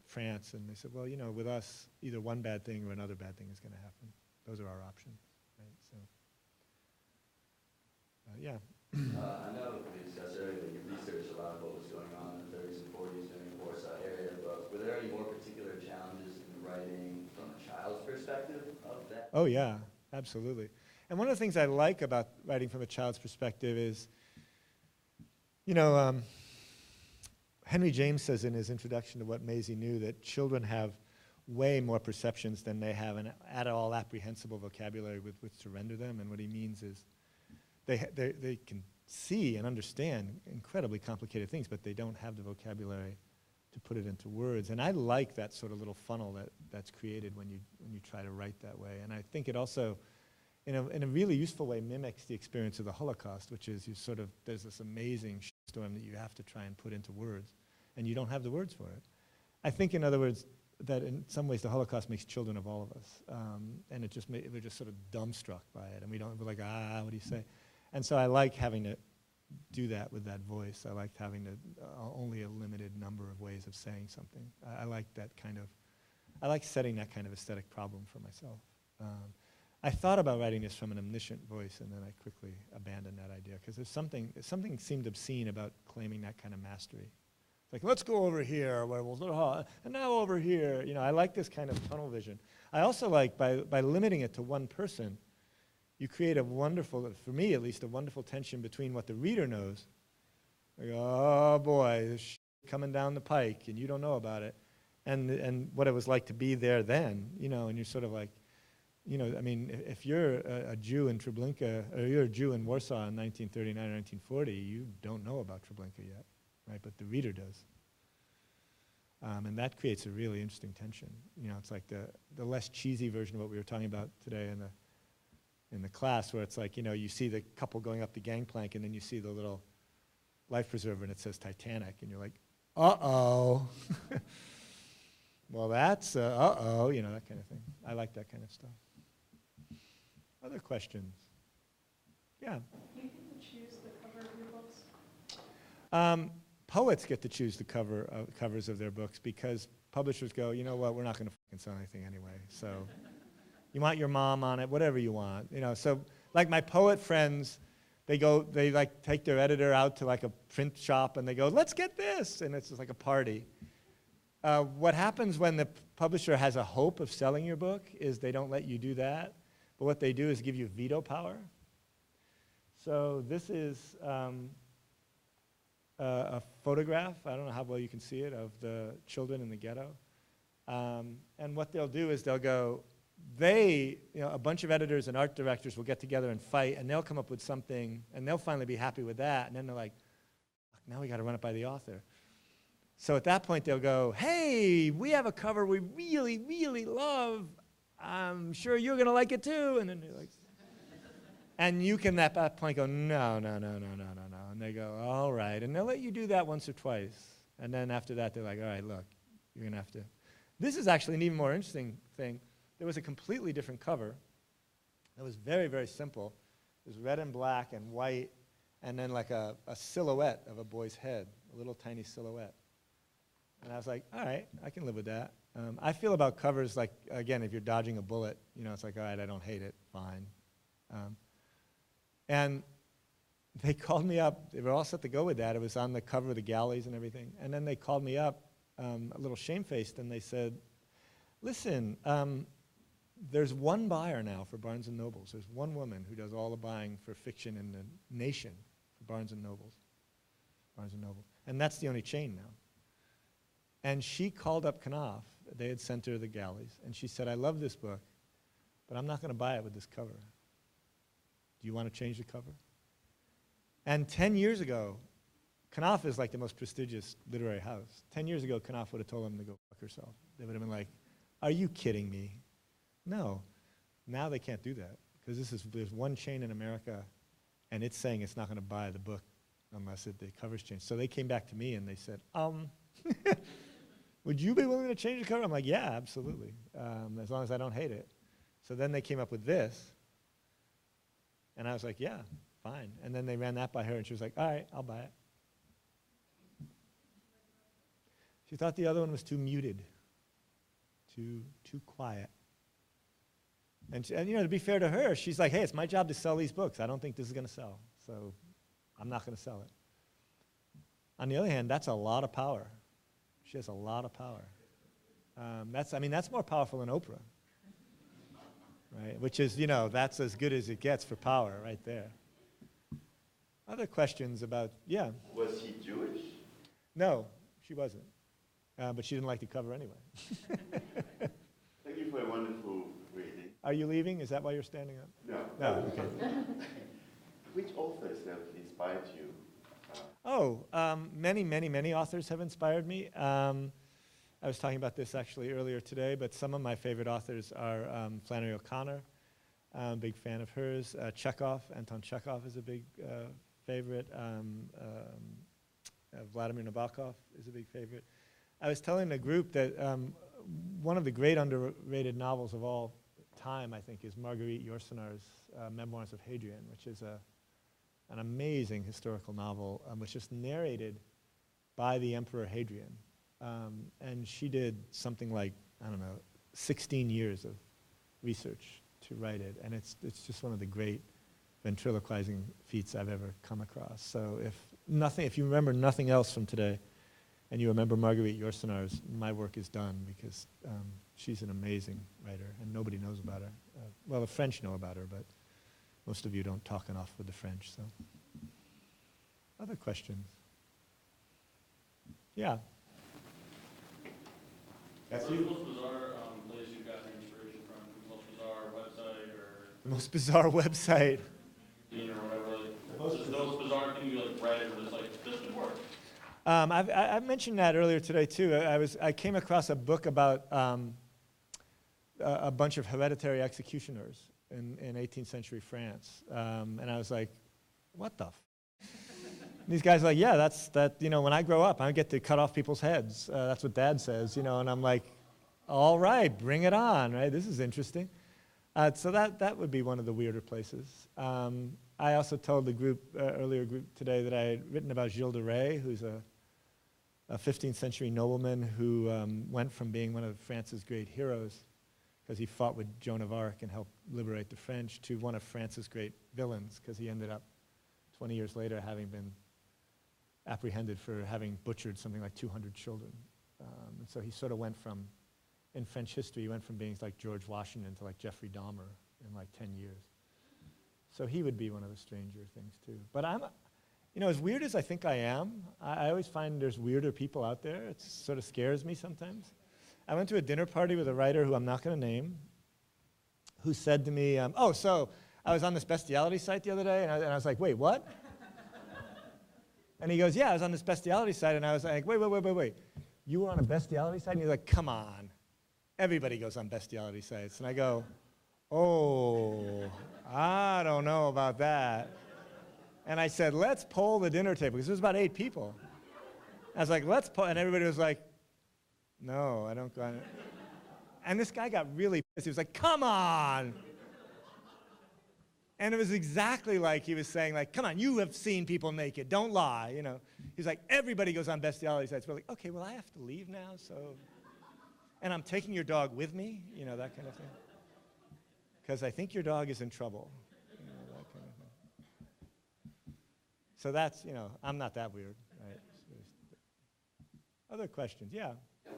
France, and they said, well, with us, either one bad thing or another bad thing is going to happen. Those are our options, right? So, yeah. I know we discussed earlier that you researched a lot of what was going on in the 30s and 40s during the Warsaw area, but were there any more particular challenges in writing from a child's perspective of that? Oh, yeah, absolutely. And one of the things I like about writing from a child's perspective is, Henry James says in his introduction to What Maisie Knew that children have way more perceptions than they have an at all apprehensible vocabulary with which to render them. And what he means is they can see and understand incredibly complicated things, but they don't have the vocabulary to put it into words. And I like that sort of little funnel that's created when you try to write that way. And I think it also, in a really useful way, mimics the experience of the Holocaust, which is there's this amazing storm that you have to try and put into words, and you don't have the words for it. I think, in other words, that in some ways the Holocaust makes children of all of us, and we're just sort of dumbstruck by it, and we're like, what do you say? And so I like having to do that with that voice. I liked having to only a limited number of ways of saying something. I like setting that kind of aesthetic problem for myself. I thought about writing this from an omniscient voice, and then I quickly abandoned that idea, because there's something seemed obscene about claiming that kind of mastery. It's like, let's go over here, where and now over here. I like this kind of tunnel vision. I also like, by limiting it to one person, you create a wonderful, for me at least, a wonderful tension between what the reader knows, like, oh boy, this coming down the pike, and you don't know about it, and what it was like to be there then, and you're sort of like, if you're a Jew in Treblinka, or you're a Jew in Warsaw in 1939 or 1940, you don't know about Treblinka yet, right? But the reader does. And that creates a really interesting tension. It's like the less cheesy version of what we were talking about today in the class, where it's like, you see the couple going up the gangplank, and then you see the little life preserver, and it says Titanic, and you're like, uh-oh. Well, that's, uh-oh, that kind of thing. I like that kind of stuff. Other questions? Yeah? Do you get to choose the cover of your books? Poets get to choose the covers of their books, because publishers go, you know what, we're not going to fucking sell anything anyway, so you want your mom on it, whatever you want. So like my poet friends, they like take their editor out to like a print shop, and they go, let's get this, and it's just like a party. What happens when the publisher has a hope of selling your book is they don't let you do that, but what they do is give you veto power. So this is a photograph, I don't know how well you can see it, of the children in the ghetto. And what they'll do is they'll go, a bunch of editors and art directors will get together and fight, and they'll come up with something, and they'll finally be happy with that, and then they're like, now we got to run it by the author. So at that point, they'll go, hey, we have a cover we really, really love. I'm sure you're going to like it too. And then they're like, and you can at that point go, no. And they go, all right. And they'll let you do that once or twice. And then after that, they're like, all right, look, you're going to have to. This is actually an even more interesting thing. There was a completely different cover. It was very, very simple. It was red and black and white, and then like a silhouette of a boy's head, a little tiny silhouette. And I was like, all right, I can live with that. I feel about covers like, again, if you're dodging a bullet, it's like, all right, I don't hate it, fine. And they called me up. They were all set to go with that. It was on the cover of the galleys and everything. And then they called me up, a little shamefaced, and they said, listen, there's one buyer now for Barnes & Nobles. There's one woman who does all the buying for fiction in the nation for Barnes & Noble. And that's the only chain now. And she called up Knopf. They had sent her the galleys. And she said, I love this book, but I'm not going to buy it with this cover. Do you want to change the cover? And 10 years ago, Knopf is like the most prestigious literary house. 10 years ago, Knopf would have told them to go fuck herself. They would have been like, are you kidding me? No. Now they can't do that, because there's one chain in America, and it's saying it's not going to buy the book unless the cover's changed. So they came back to me and they said, would you be willing to change the cover? I'm like, yeah, absolutely, as long as I don't hate it. So then they came up with this, and I was like, yeah, fine. And then they ran that by her, and she was like, all right, I'll buy it. She thought the other one was too muted, too quiet. And to be fair to her, she's like, hey, it's my job to sell these books. I don't think this is going to sell, so I'm not going to sell it. On the other hand, that's a lot of power. She has a lot of power. That's more powerful than Oprah, right? Which is, that's as good as it gets for power right there. Other questions about, yeah? Was he Jewish? No, She wasn't. But she didn't like the cover anyway. Thank you for a wonderful reading. Are you leaving? Is that why you're standing up? No. No, okay. Which authors have inspired you? Many, many, many authors have inspired me. I was talking about this actually earlier today, but some of my favorite authors are Flannery O'Connor. I'm a big fan of hers. Chekhov, Anton Chekhov is a big favorite. Vladimir Nabokov is a big favorite. I was telling the group that one of the great underrated novels of all time, I think, is Marguerite Yourcenar's Memoirs of Hadrian, which is an amazing historical novel, which is narrated by the Emperor Hadrian. And she did something like, 16 years of research to write it. And it's just one of the great ventriloquizing feats I've ever come across. So if you remember nothing else from today, and you remember Marguerite Yourcenar's, my work is done, because she's an amazing writer, and nobody knows about her. Well, the French know about her, but most of you don't talk enough with the French, so. Other questions? Yeah. That's What's you. the most bizarre place you've gotten inspiration from? The most bizarre website or The most bizarre website. scene or whatever? Like, just those bizarre things you like read or just like, this would work. I mentioned that earlier today too. I came across a book about a bunch of hereditary executioners in 18th century France, and I was like, what the? These guys are like, yeah, that's when I grow up, I get to cut off people's heads. That's what Dad says, and I'm like, all right, bring it on, right? This is interesting. So that would be one of the weirder places. I also told the group, earlier group today, that I had written about Gilles de Rais, who's a 15th century nobleman who went from being one of France's great heroes, because he fought with Joan of Arc and helped liberate the French, to one of France's great villains, because he ended up 20 years later having been apprehended for having butchered something like 200 children. And so he sort of went from, in French history, he went from being like George Washington to like Jeffrey Dahmer in like 10 years. So he would be one of the stranger things too. But as weird as I think I am, I always find there's weirder people out there. It sort of scares me sometimes. I went to a dinner party with a writer who I'm not going to name, who said to me, so I was on this bestiality site the other day, and I was like, wait, what? And he goes, yeah, I was on this bestiality site, and I was like, wait. You were on a bestiality site? And he's like, come on. Everybody goes on bestiality sites. And I go, oh, I don't know about that. And I said, let's poll the dinner table, because there was about 8 people. I was like, let's poll, and everybody was like, no, I don't go on it. And this guy got really pissed. He was like, come on. And it was exactly like he was saying, like, come on, you have seen people naked, don't lie, He's like, everybody goes on bestiality sites. We're like, okay, well, I have to leave now, so. And I'm taking your dog with me, that kind of thing. Because I think your dog is in trouble, that kind of thing. So that's, I'm not that weird, right? Other questions? Yeah.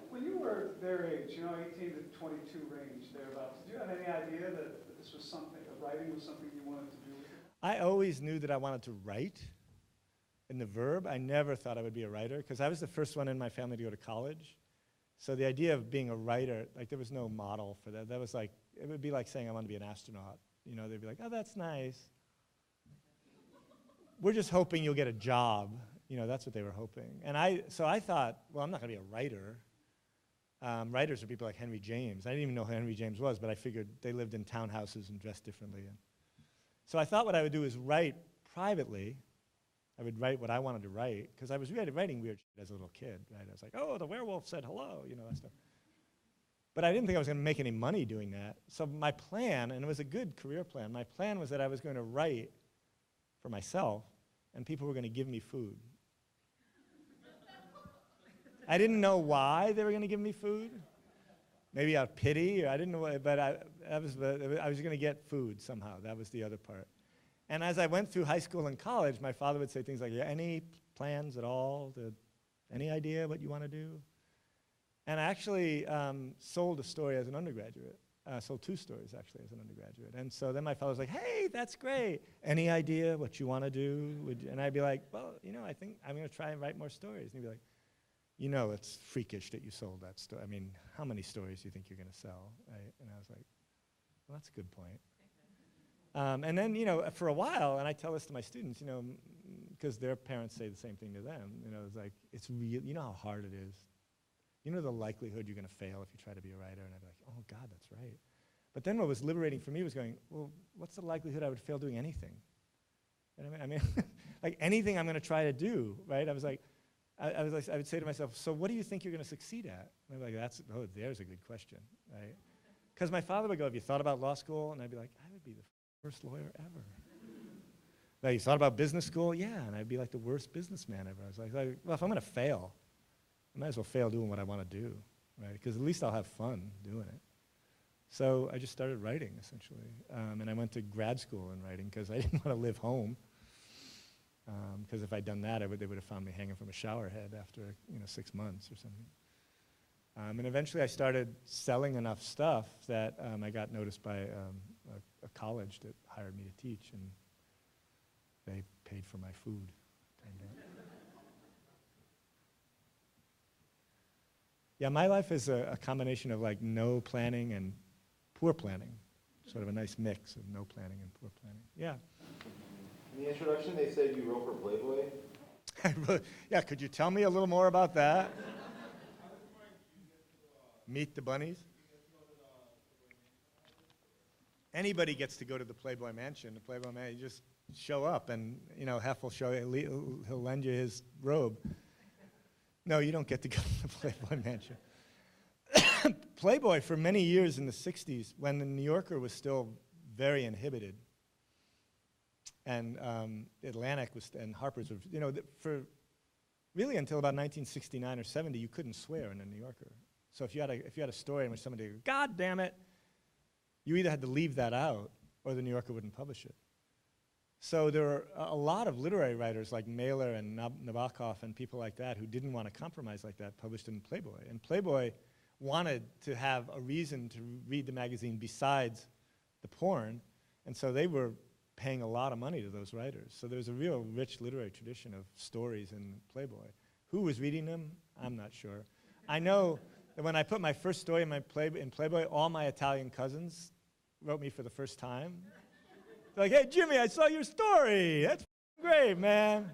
When you were their age, 18 to 22 range, thereabouts, did you have any idea that this was something, that writing was something you wanted to do with it? I always knew that I wanted to write in the verb. I never thought I would be a writer, because I was the first one in my family to go to college. So the idea of being a writer, like, there was no model for that. That was like, it would be like saying I want to be an astronaut. They'd be like, oh, that's nice. We're just hoping you'll get a job. That's what they were hoping. And so I thought, well, I'm not going to be a writer. Writers are people like Henry James. I didn't even know who Henry James was, but I figured they lived in townhouses and dressed differently. So I thought what I would do is write privately. I would write what I wanted to write, because I was writing weird shit as a little kid, right? I was like, oh, the werewolf said hello, that stuff. But I didn't think I was going to make any money doing that. So my plan, and it was a good career plan, my plan was that I was going to write for myself, and people were going to give me food. I didn't know why they were going to give me food. Maybe out of pity, or I didn't know why, but I was going to get food somehow. That was the other part. And as I went through high school and college, my father would say things like, yeah, any plans at all? Any idea what you want to do? And I actually sold a story as an undergraduate. Sold 2 stories, actually, as an undergraduate. And so then my father was like, hey, that's great. Any idea what you want to do? And I'd be like, well, I think I'm going to try and write more stories. And he'd be like, you know it's freakish that you sold that story. I mean, how many stories do you think you're going to sell, right? And I was like, well, that's a good point. And then, you know, for a while, and I tell this to my students, you know, because their parents say the same thing to them, you know, it's like, it's real, you know how hard it is. You know the likelihood you're going to fail if you try to be a writer, and I'd be like, oh God, that's right. But then what was liberating for me was going, well, what's the likelihood I would fail doing anything? You know what I mean, like anything I'm going to try to do, right? I was like, I would say to myself, so what do you think you're going to succeed at? And I'd be like, there's a good question, right? Because my father would go, have you thought about law school? And I'd be like, I would be the worst lawyer ever. Now, you thought about business school? Yeah, and I'd be like the worst businessman ever. I was like, well, if I'm going to fail, I might as well fail doing what I want to do, right? Because at least I'll have fun doing it. So I just started writing, essentially. And I went to grad school in writing because I didn't want to live home. Because if I'd done that, they would have found me hanging from a shower head after 6 months or something. And eventually I started selling enough stuff that I got noticed by a college that hired me to teach, and they paid for my food, turned out. Yeah, my life is a combination of like no planning and poor planning, sort of a nice mix of no planning and poor planning. Yeah. In the introduction, they said you wrote for Playboy. Yeah, could you tell me a little more about that? Meet the bunnies? Anybody gets to go to the Playboy Mansion. The Playboy Mansion, you just show up, and Hef will show you. He'll lend you his robe. No, you don't get to go to the Playboy Mansion. Playboy, for many years in the 60s, when the New Yorker was still very inhibited, and Atlantic was, and Harper's, for really until about 1969 or 70, you couldn't swear in a New Yorker. So if you had a story in which somebody would go, God damn it, you either had to leave that out, or the New Yorker wouldn't publish it. So there were a lot of literary writers like Mailer and Nabokov and people like that who didn't want to compromise like that, published in Playboy. And Playboy wanted to have a reason to read the magazine besides the porn, and so they were paying a lot of money to those writers. So there's a real rich literary tradition of stories in Playboy. Who was reading them? I'm not sure. I know that when I put my first story in Playboy, all my Italian cousins wrote me for the first time. They're like, hey, Jimmy, I saw your story. That's great, man.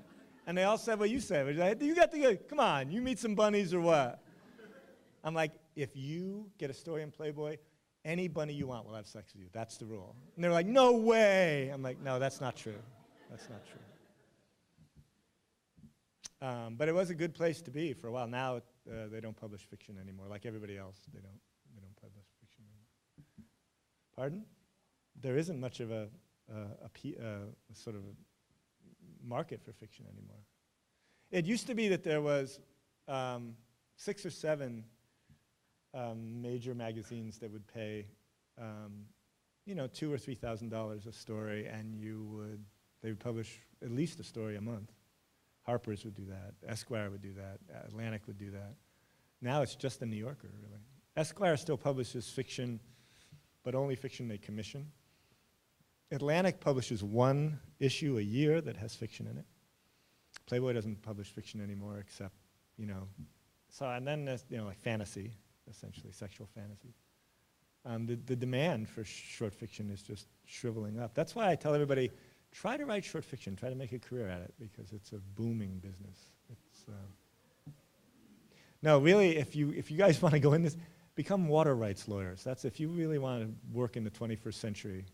And they all said what you said. Like, you got to go, come on, you meet some bunnies or what? I'm like, if you get a story in Playboy, any bunny you want will have sex with you. That's the rule. And they're like, no way. I'm like, no, that's not true. That's not true. But it was a good place to be for a while. Now they don't publish fiction anymore. Like everybody else, they don't publish fiction anymore. Pardon? There isn't much of a sort of a market for fiction anymore. It used to be that there was 6 or 7 major magazines that would pay, $2,000 or $3,000 a story, and they would publish at least a story a month. Harper's would do that. Esquire would do that. Atlantic would do that. Now it's just the New Yorker, really. Esquire still publishes fiction, but only fiction they commission. Atlantic publishes 1 issue a year that has fiction in it. Playboy doesn't publish fiction anymore, except, So, and then there's, like fantasy, essentially, sexual fantasy. The demand for short fiction is just shriveling up. That's why I tell everybody, try to write short fiction, try to make a career at it, because it's a booming business. No, really, if you guys want to go in this, become water rights lawyers. That's if you really want to work in the 21st century,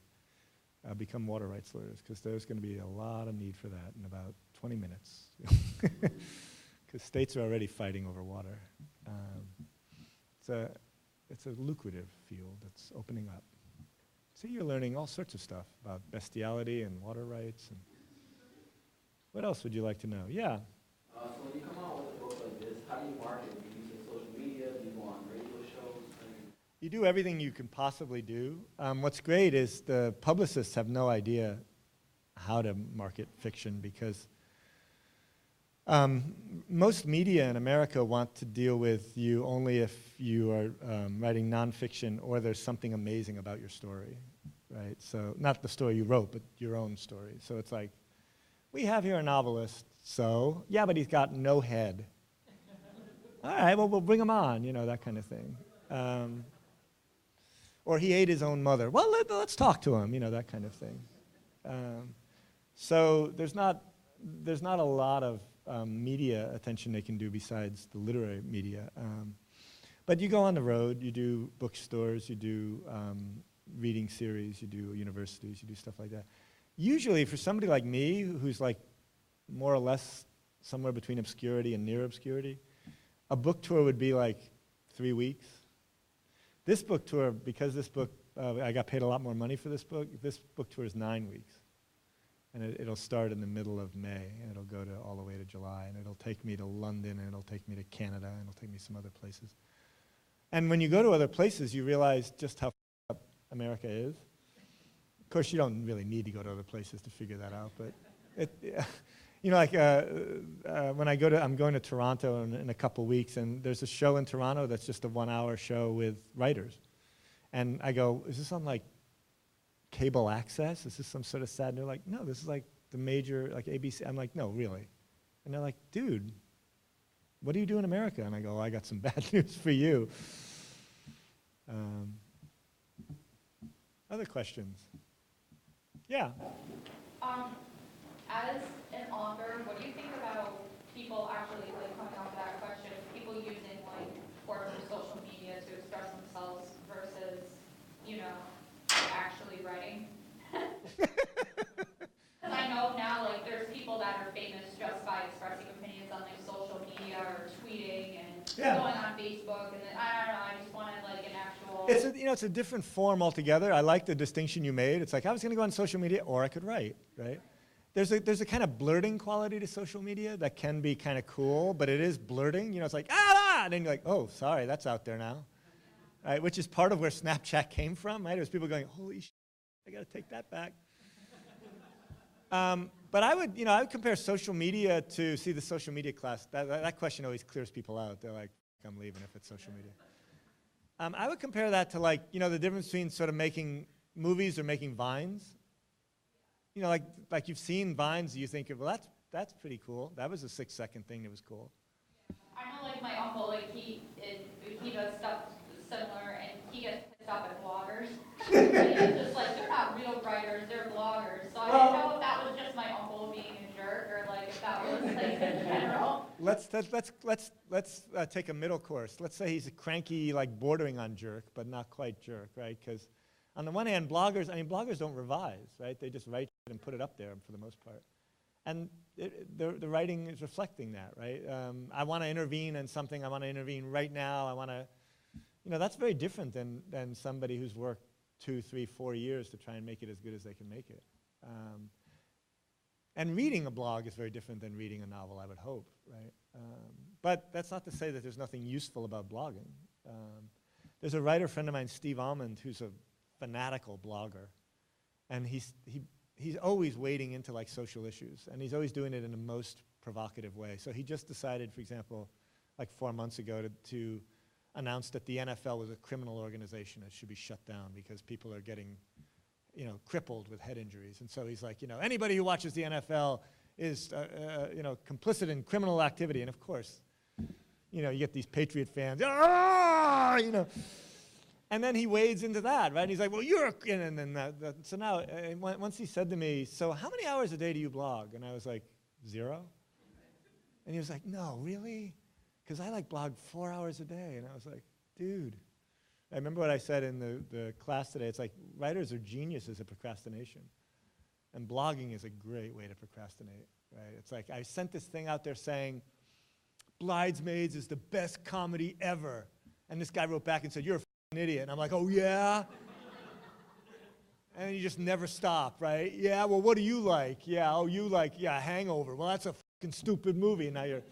become water rights lawyers, because there's going to be a lot of need for that in about 20 minutes. Because states are already fighting over water. It's a lucrative field that's opening up. So you're learning all sorts of stuff about bestiality and water rights. And what else would you like to know? Yeah? So when you come out with a book like this, how do you market it? Do you use social media? Do you go on radio shows? You do everything you can possibly do. What's great is the publicists have no idea how to market fiction, because most media in America want to deal with you only if you are writing nonfiction or there's something amazing about your story, right? So not the story you wrote, but your own story. So it's like, we have here a novelist, so, yeah, but he's got no head. all right, well, we'll bring him on, that kind of thing. Or he ate his own mother. Well, let's talk to him, that kind of thing. So there's not a lot of media attention they can do besides the literary media. But you go on the road, you do bookstores, you do reading series, you do universities, you do stuff like that. Usually for somebody like me, who's like more or less somewhere between obscurity and near obscurity, a book tour would be like 3 weeks. This book tour, because this book, I got paid a lot more money for this book tour is 9 weeks. And it'll start in the middle of May, and it'll go all the way to July, and it'll take me to London, and it'll take me to Canada, and it'll take me some other places. And when you go to other places, you realize just how up America is. Of course, you don't really need to go to other places to figure that out, but when I'm going to Toronto in a couple weeks, and there's a show in Toronto that's just a 1-hour show with writers. And I go, is this on like cable access? Is this some sort of sad? And they're like, no, this is like the major, like ABC. I'm like, no, really? And they're like, dude, what do you do in America? And I go, I got some bad news for you. Other questions? Yeah. As an author, what do you think about people actually, like, coming off that question, people using, like, forms of social media to express themselves versus, actually writing? Because I know now, like, there's people that are famous just by expressing opinions on, like, social media or tweeting and going on Facebook, and then, I don't know, I just wanted, like, an actual... It's a different form altogether. I like the distinction you made. It's like, I was going to go on social media, or I could write, right? There's a kind of blurting quality to social media that can be kind of cool, but it is blurting. It's like, and then you're like, oh, sorry, that's out there now. Right? Which is part of where Snapchat came from, right? It was people going, holy shit, I got to take that back. But I would compare social media to, see, the social media class, that question always clears people out. They're like, I'm leaving if it's social media. I would compare that to, like, the difference between sort of making movies or making vines. Like you've seen Vines, you think, well, that's pretty cool. That was a 6-second thing that was cool. I know, like, my uncle, like, he does stuff similar, and he gets pissed off at bloggers. He's just like, they're not real writers, they're bloggers. So I didn't know if that was just my uncle being a jerk, or, like, if that was, like, in general. Let's take a middle course. Let's say he's a cranky, like, bordering on jerk, but not quite jerk, right? Because on the one hand, bloggers don't revise, right? They just write and put it up there for the most part. And the writing is reflecting that, right? I want to intervene in something. I want to intervene right now. I want to, that's very different than somebody who's worked 2, 3, 4 years to try and make it as good as they can make it. And reading a blog is very different than reading a novel, I would hope, right? But that's not to say that there's nothing useful about blogging. There's a writer friend of mine, Steve Almond, who's a fanatical blogger, and he's always wading into, like, social issues, and he's always doing it in the most provocative way. So he just decided, for example, like 4 months ago, to announce that the NFL was a criminal organization that should be shut down because people are getting, crippled with head injuries. And so he's like, anybody who watches the NFL is, complicit in criminal activity. And of course, you get these Patriot fans, And then he wades into that, right? And he's like, well, you're a... And then so now, once he said to me, so how many hours a day do you blog? And I was like, 0. And he was like, no, really? Because I, blog 4 hours a day. And I was like, dude. I remember what I said in the class today. It's like, writers are geniuses at procrastination. And blogging is a great way to procrastinate, right? It's like, I sent this thing out there saying, Bridesmaids is the best comedy ever. And this guy wrote back and said, you're an idiot. And I'm like, oh, yeah? And you just never stop, right? Yeah, well, what do you like? Yeah, oh, you like, Hangover. Well, that's a fucking stupid movie. And now you're,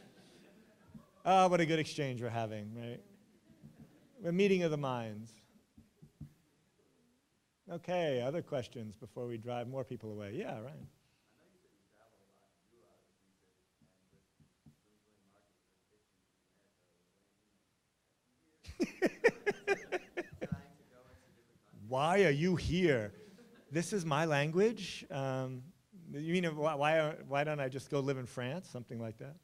oh, what a good exchange we're having, right? A meeting of the minds. Okay, other questions before we drive more people away? Yeah, Ryan. Why are you here? This is my language. You mean, why don't I just go live in France? Something like that.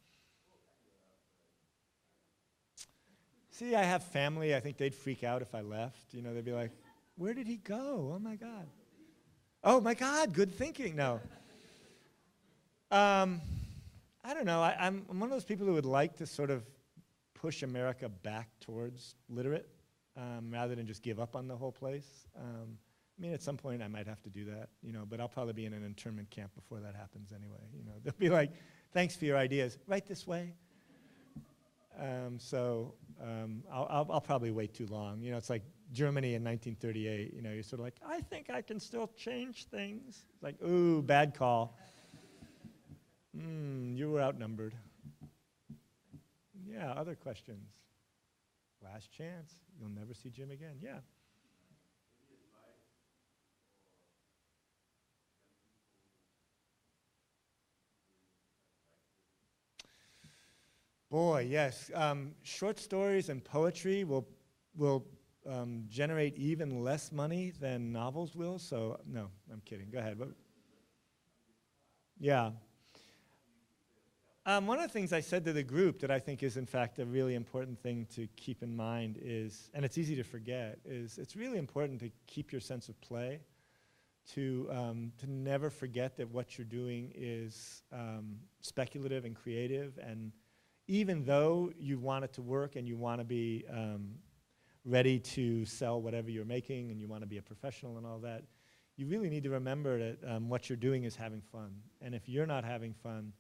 See, I have family. I think they'd freak out if I left. You know, they'd be like, where did he go? Oh, my God. Oh, my God, good thinking. No. I don't know. I'm one of those people who would like to sort of push America back towards literate rather than just give up on the whole place. I mean, at some point I might have to do that, you know, but I'll probably be in an internment camp before that happens anyway. You know, they'll be like, thanks for your ideas. Right this way. I'll probably wait too long. You know, it's like Germany in 1938. You know, you're sort of like, I think I can still change things. It's like, ooh, bad call. You were outnumbered. Yeah, other questions? Last chance. You'll never see Jim again. Yeah. Boy, yes. Short stories and poetry will generate even less money than novels will. So no, I'm kidding. Go ahead. Yeah. One of the things I said to the group that I think is in fact a really important thing to keep in mind is, and it's easy to forget, is it's really important to keep your sense of play, to never forget that what you're doing is speculative and creative, and even though you want it to work and you want to be ready to sell whatever you're making and you want to be a professional and all that, you really need to remember that what you're doing is having fun. And if you're not having fun,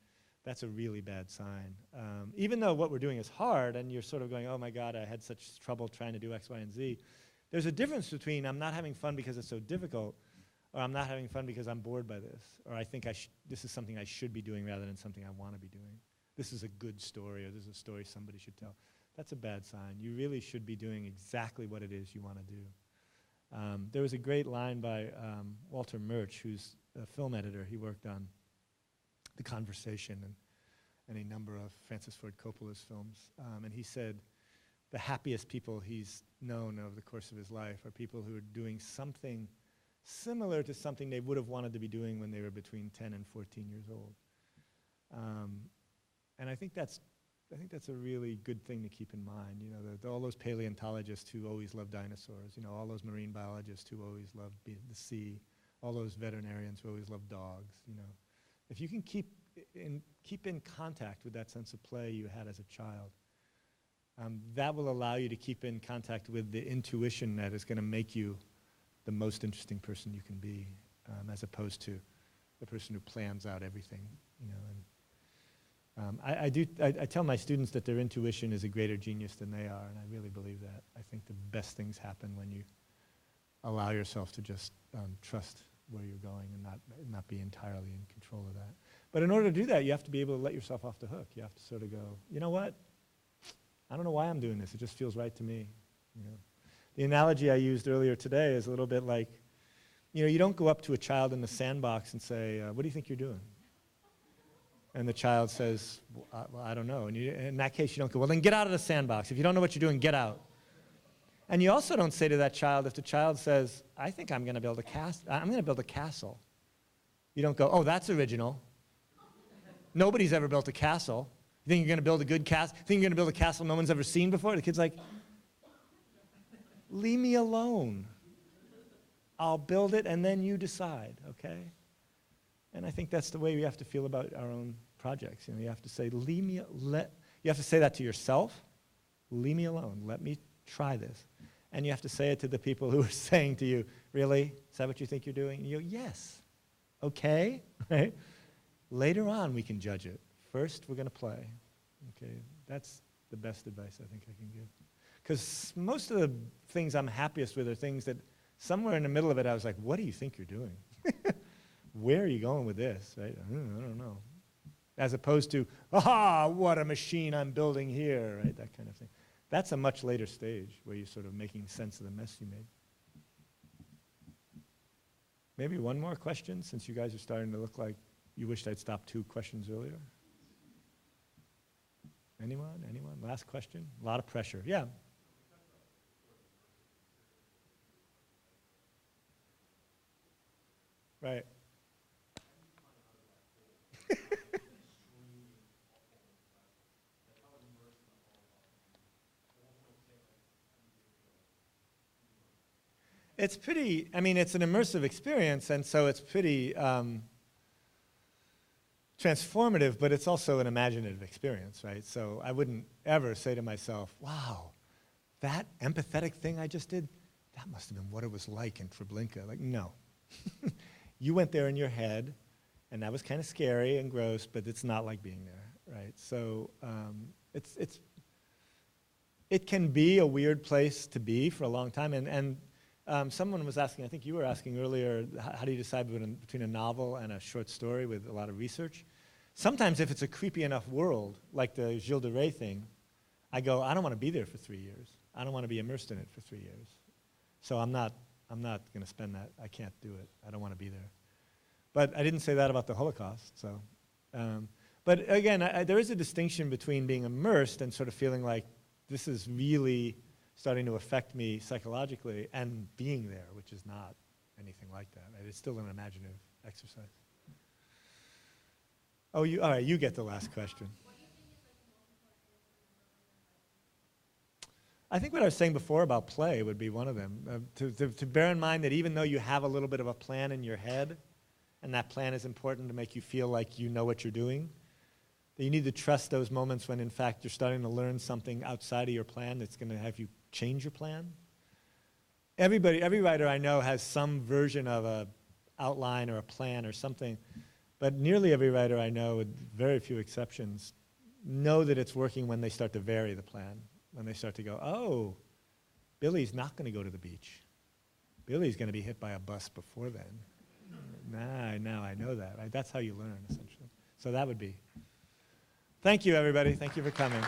that's a really bad sign. Even though what we're doing is hard and you're sort of going, oh my God, I had such trouble trying to do X, Y, and Z, there's a difference between I'm not having fun because it's so difficult, or I'm not having fun because I'm bored by this, or I think this is something I should be doing rather than something I want to be doing. This is a good story, or this is a story somebody should tell. That's a bad sign. You really should be doing exactly what it is you want to do. There was a great line by Walter Murch, who's a film editor. He worked on The Conversation and a number of Francis Ford Coppola's films. And he said the happiest people he's known over the course of his life are people who are doing something similar to something they would have wanted to be doing when they were between 10 and 14 years old. And I think that's a really good thing to keep in mind. You know, all those paleontologists who always loved dinosaurs, you know, all those marine biologists who always loved the sea, all those veterinarians who always loved dogs, you know. If you can keep in contact with that sense of play you had as a child, that will allow you to keep in contact with the intuition that is going to make you the most interesting person you can be, as opposed to the person who plans out everything, you know. And I tell my students that their intuition is a greater genius than they are, and I really believe that. I think the best things happen when you allow yourself to just trust where you're going and not be entirely in control of that. But in order to do that, you have to be able to let yourself off the hook. You have to sort of go, you know what? I don't know why I'm doing this. It just feels right to me. You know? The analogy I used earlier today is a little bit like, you know, you don't go up to a child in the sandbox and say, what do you think you're doing? And the child says, well, I don't know. And in that case, you don't go, well, then get out of the sandbox. If you don't know what you're doing, get out. And you also don't say to that child, if the child says, I think I'm going to build a castle. You don't go, oh, that's original. Nobody's ever built a castle. You think you're going to build a good castle? Think you're going to build a castle no one's ever seen before? The kid's like, leave me alone. I'll build it and then you decide, okay? And I think that's the way we have to feel about our own projects. You know, you have to say, you have to say that to yourself, leave me alone, let me try this. And you have to say it to the people who are saying to you, really? Is that what you think you're doing? And you go, yes. Okay, right? Later on, we can judge it. First, we're going to play. Okay, that's the best advice I think I can give. Because most of the things I'm happiest with are things that somewhere in the middle of it, I was like, what do you think you're doing? Where are you going with this, right? I don't know. As opposed to, aha, what a machine I'm building here, right? That kind of thing. That's a much later stage where you're sort of making sense of the mess you made. Maybe one more question, since you guys are starting to look like you wished I'd stopped 2 questions earlier. Anyone? Last question? A lot of pressure. Yeah. Right. It's pretty, I mean, it's an immersive experience, and so it's pretty transformative, but it's also an imaginative experience, right? So I wouldn't ever say to myself, wow, that empathetic thing I just did, that must have been what it was like in Treblinka. Like, no. You went there in your head, and that was kind of scary and gross, but it's not like being there, right? So it can be a weird place to be for a long time, and someone was asking, I think you were asking earlier, how do you decide between a novel and a short story with a lot of research? Sometimes if it's a creepy enough world, like the Gilles de Rais thing, I go, I don't want to be there for 3 years. I don't want to be immersed in it for 3 years. So I'm not going to spend that. I can't do it. I don't want to be there. But I didn't say that about the Holocaust. So, but again, there is a distinction between being immersed and sort of feeling like this is really starting to affect me psychologically, and being there, which is not anything like that. Right? It's still an imaginative exercise. Oh, all right, you get the last question. I think what I was saying before about play would be one of them. To bear in mind that even though you have a little bit of a plan in your head, and that plan is important to make you feel like you know what you're doing, that you need to trust those moments when, in fact, you're starting to learn something outside of your plan that's going to have you change your plan. Every writer I know has some version of an outline or a plan or something, but nearly every writer I know, with very few exceptions, know that it's working when they start to vary the plan, when they start to go, oh, Billy's not going to go to the beach. Billy's going to be hit by a bus before then. Now I know that. Right? That's how you learn, essentially. So that would be. Thank you, everybody. Thank you for coming.